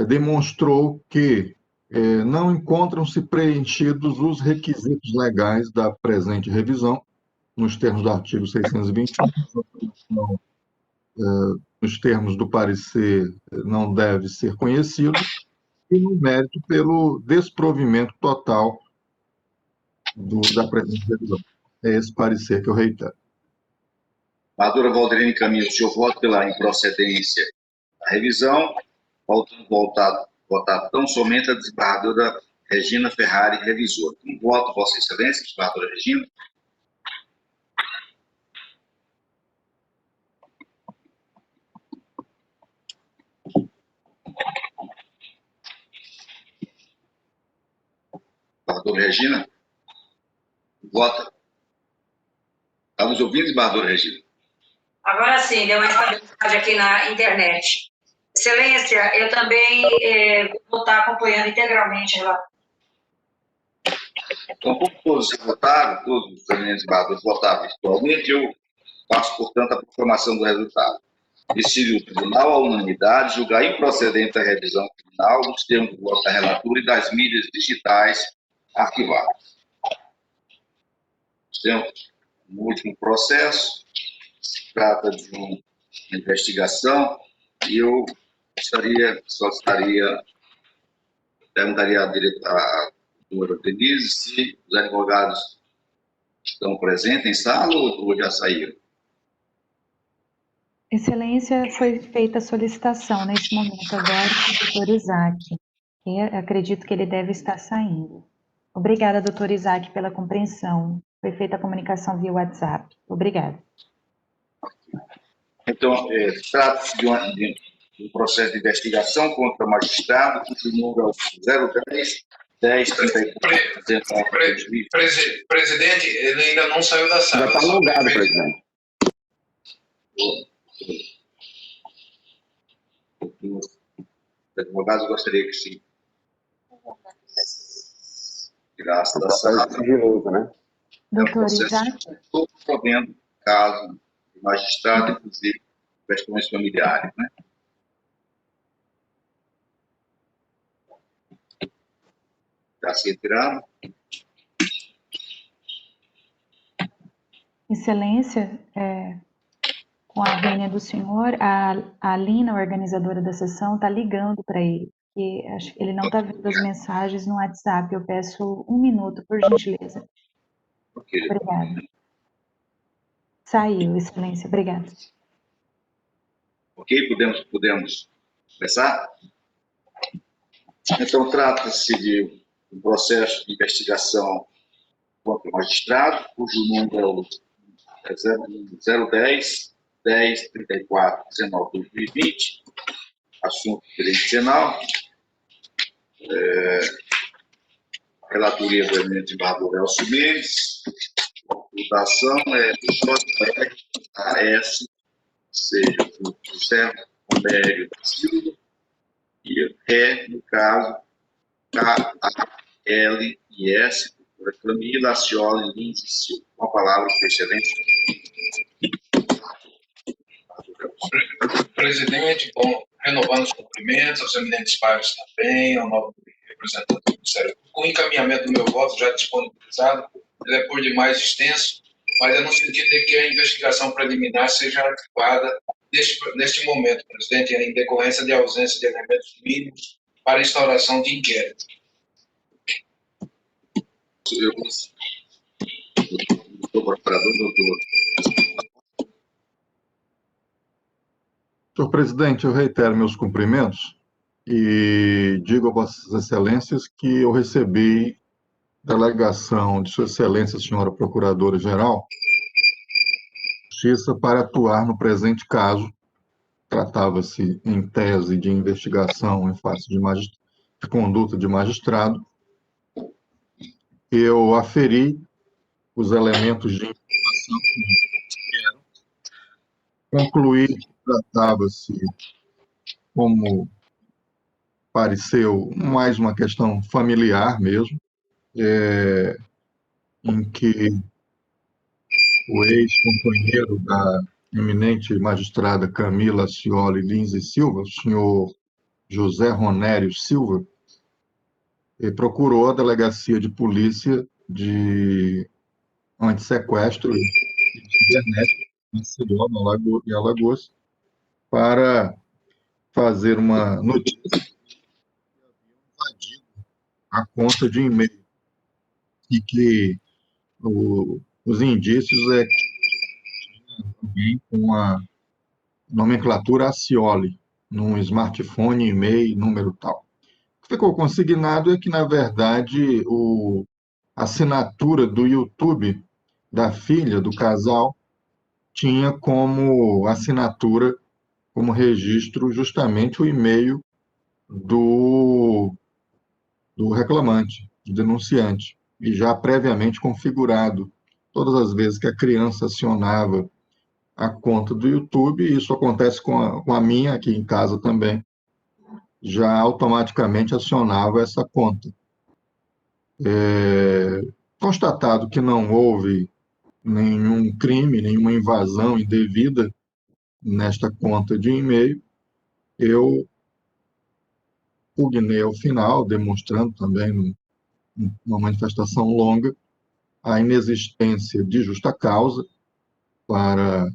demonstrou que não encontram-se preenchidos os requisitos legais da presente revisão, nos termos do artigo 621, nos termos do parecer, não deve ser conhecido, e no mérito pelo desprovimento total da presente revisão. É esse parecer que eu reitero. Embargadora Valdirene Camilo, o senhor vota pela improcedência da revisão, votado tão somente a desembargadora Regina Ferrari, revisora. Um voto, Vossa Excelência, desembargadora Regina. Desembargadora Regina, vota. Está nos ouvindo, desembargadora Regina? Agora sim, deu uma estabilidade aqui na internet. Excelência, eu também vou estar acompanhando integralmente o relatório. Então, como todos votaram, todos os eminentes desembargadores votaram virtualmente, eu faço, portanto, a proclamação do resultado. Decide o tribunal, à unanimidade, julgar improcedente a revisão criminal dos termos do voto da relatora e das mídias digitais arquivadas. Temos um último processo, se trata de uma investigação, e eu perguntaria à doutora Denise se os advogados estão presentes em sala ou já saíram. Excelência, foi feita a solicitação neste momento agora do doutor Isaac, e acredito que ele deve estar saindo. Obrigada, doutor Isaac, pela compreensão. Foi feita a comunicação via WhatsApp. Obrigada. Então, trata-se de um processo de investigação contra o magistrado, cujo número é 010-1034. Presidente, ele ainda não saiu da sala. Já está logado, presidente. Os advogados gostariam que se tirasse da sala. Sigiloso, né? Doutor Isaac? Estou podendo caso de magistrado, inclusive questões familiares, né? Está se retirando. Excelência, com a vênia do senhor, a Lina, organizadora da sessão, está ligando para ele, porque acho que ele não está vendo as mensagens no WhatsApp. Eu peço 1 minuto, por gentileza. Okay. Obrigada. Saiu, Excelência. Obrigada. Ok? Podemos começar? Então, trata-se de um processo de investigação contra o magistrado, cujo número é 010-1034-19-2020, assunto de direito penal. A relatoria do eminente desembargador Elcio Mendes. A votação é JRAS, seja o José Romério da Silva, e RE, no caso, KALIS, doutora Camila Acioli Lins e Silva. Com a palavra, por excelência. Presidente, bom, renovando os cumprimentos aos eminentes pares também, ao novo representante do Ministério Público. Com o encaminhamento do meu voto já disponibilizado, ele é por demais extenso, mas é no sentido de que a investigação preliminar seja arquivada neste momento, presidente, em decorrência de ausência de elementos mínimos para instauração de inquérito. Doutor procurador, doutor. Senhor presidente, eu reitero meus cumprimentos e digo a Vossas Excelências que eu recebi delegação de Sua Excelência, senhora Procuradora-Geral, Justiça, para atuar no presente caso. Tratava-se, em tese, de investigação em face de conduta de magistrado. Eu aferi os elementos de informação que eram. Concluí que tratava-se, como pareceu, mais uma questão familiar mesmo, em que o ex-companheiro da eminente magistrada Camila Acioli Lins e Silva, o senhor José Ronério Silva, procurou a delegacia de polícia de antissequestro cibernético em Alagoas, para fazer uma notícia que havia invadido a conta de e-mail e que os indícios é que tinha alguém com a nomenclatura Acioli num smartphone, e-mail, número tal. O que ficou consignado é que, na verdade, a assinatura do YouTube da filha do casal tinha como assinatura, como registro, justamente o e-mail do reclamante, do denunciante, e já previamente configurado. Todas as vezes que a criança acionava a conta do YouTube, e isso acontece com a minha aqui em casa também, já automaticamente acionava essa conta. Constatado que não houve nenhum crime, nenhuma invasão indevida nesta conta de e-mail, eu pugnei ao final, demonstrando também numa manifestação longa a inexistência de justa causa para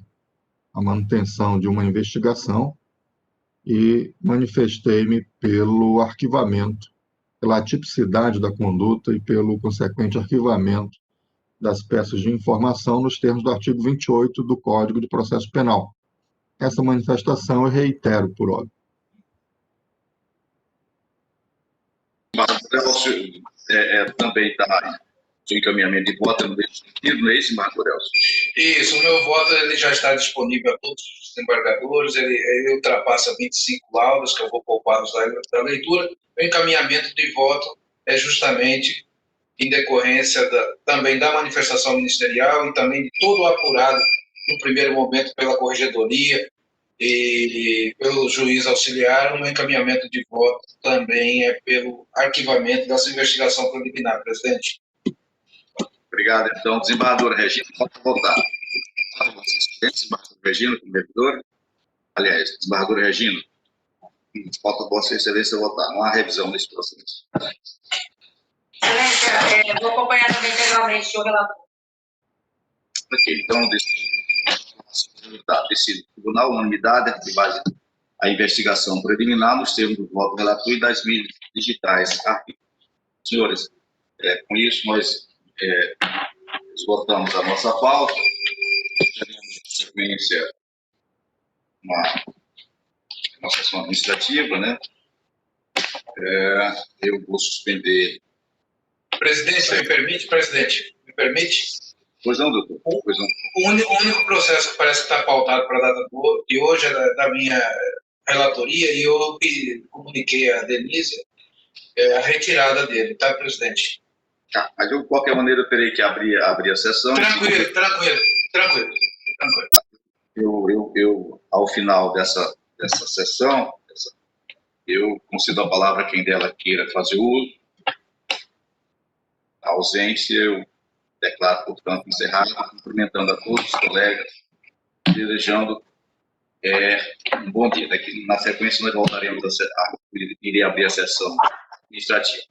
a manutenção de uma investigação e manifestei-me pelo arquivamento, pela atipicidade da conduta e pelo consequente arquivamento das peças de informação nos termos do artigo 28 do Código de Processo Penal. Essa manifestação eu reitero por ordem. Também está o encaminhamento de voto no mesmo sentido, não é isso, Marco Aurélio? Isso, o meu voto ele já está disponível a todos os desembargadores, ele ultrapassa 25 laudas, que eu vou poupá-los da leitura. O encaminhamento de voto é justamente em decorrência também da manifestação ministerial e também de todo o apurado, no primeiro momento, pela corregedoria e pelo juiz auxiliar. O encaminhamento de voto também é pelo arquivamento dessa investigação preliminar, presidente. Obrigado, então. Desembargadora Regina, pode votar. Desembargadora Regina, como devedora. Aliás, desembargadora Regina, falta Vossa Excelência votar. Não há revisão nesse processo. Excelência, vou acompanhar também integralmente o senhor relator. Ok, então, decidido o tribunal, unanimidade, arquivagem a investigação preliminar nos termos do voto relator e das mídias digitais. Senhores, com isso nós esgotamos a nossa pauta, teremos em sequência uma sessão administrativa, né? Eu vou suspender. Presidente, me permite, presidente? Me permite? Pois não, doutor. Pois não. O único processo que parece que está pautado para a data de hoje é da minha relatoria, e eu comuniquei a Denise a retirada dele, tá, presidente? Tá, mas eu, de qualquer maneira, eu terei que abrir a sessão. Tranquilo. Eu ao final dessa sessão, eu concedo a palavra a quem dela queira fazer uso. A ausência, eu declaro, portanto, encerrado, cumprimentando a todos os colegas, desejando um bom dia. Daqui, na sequência, nós voltaremos irei abrir a sessão administrativa.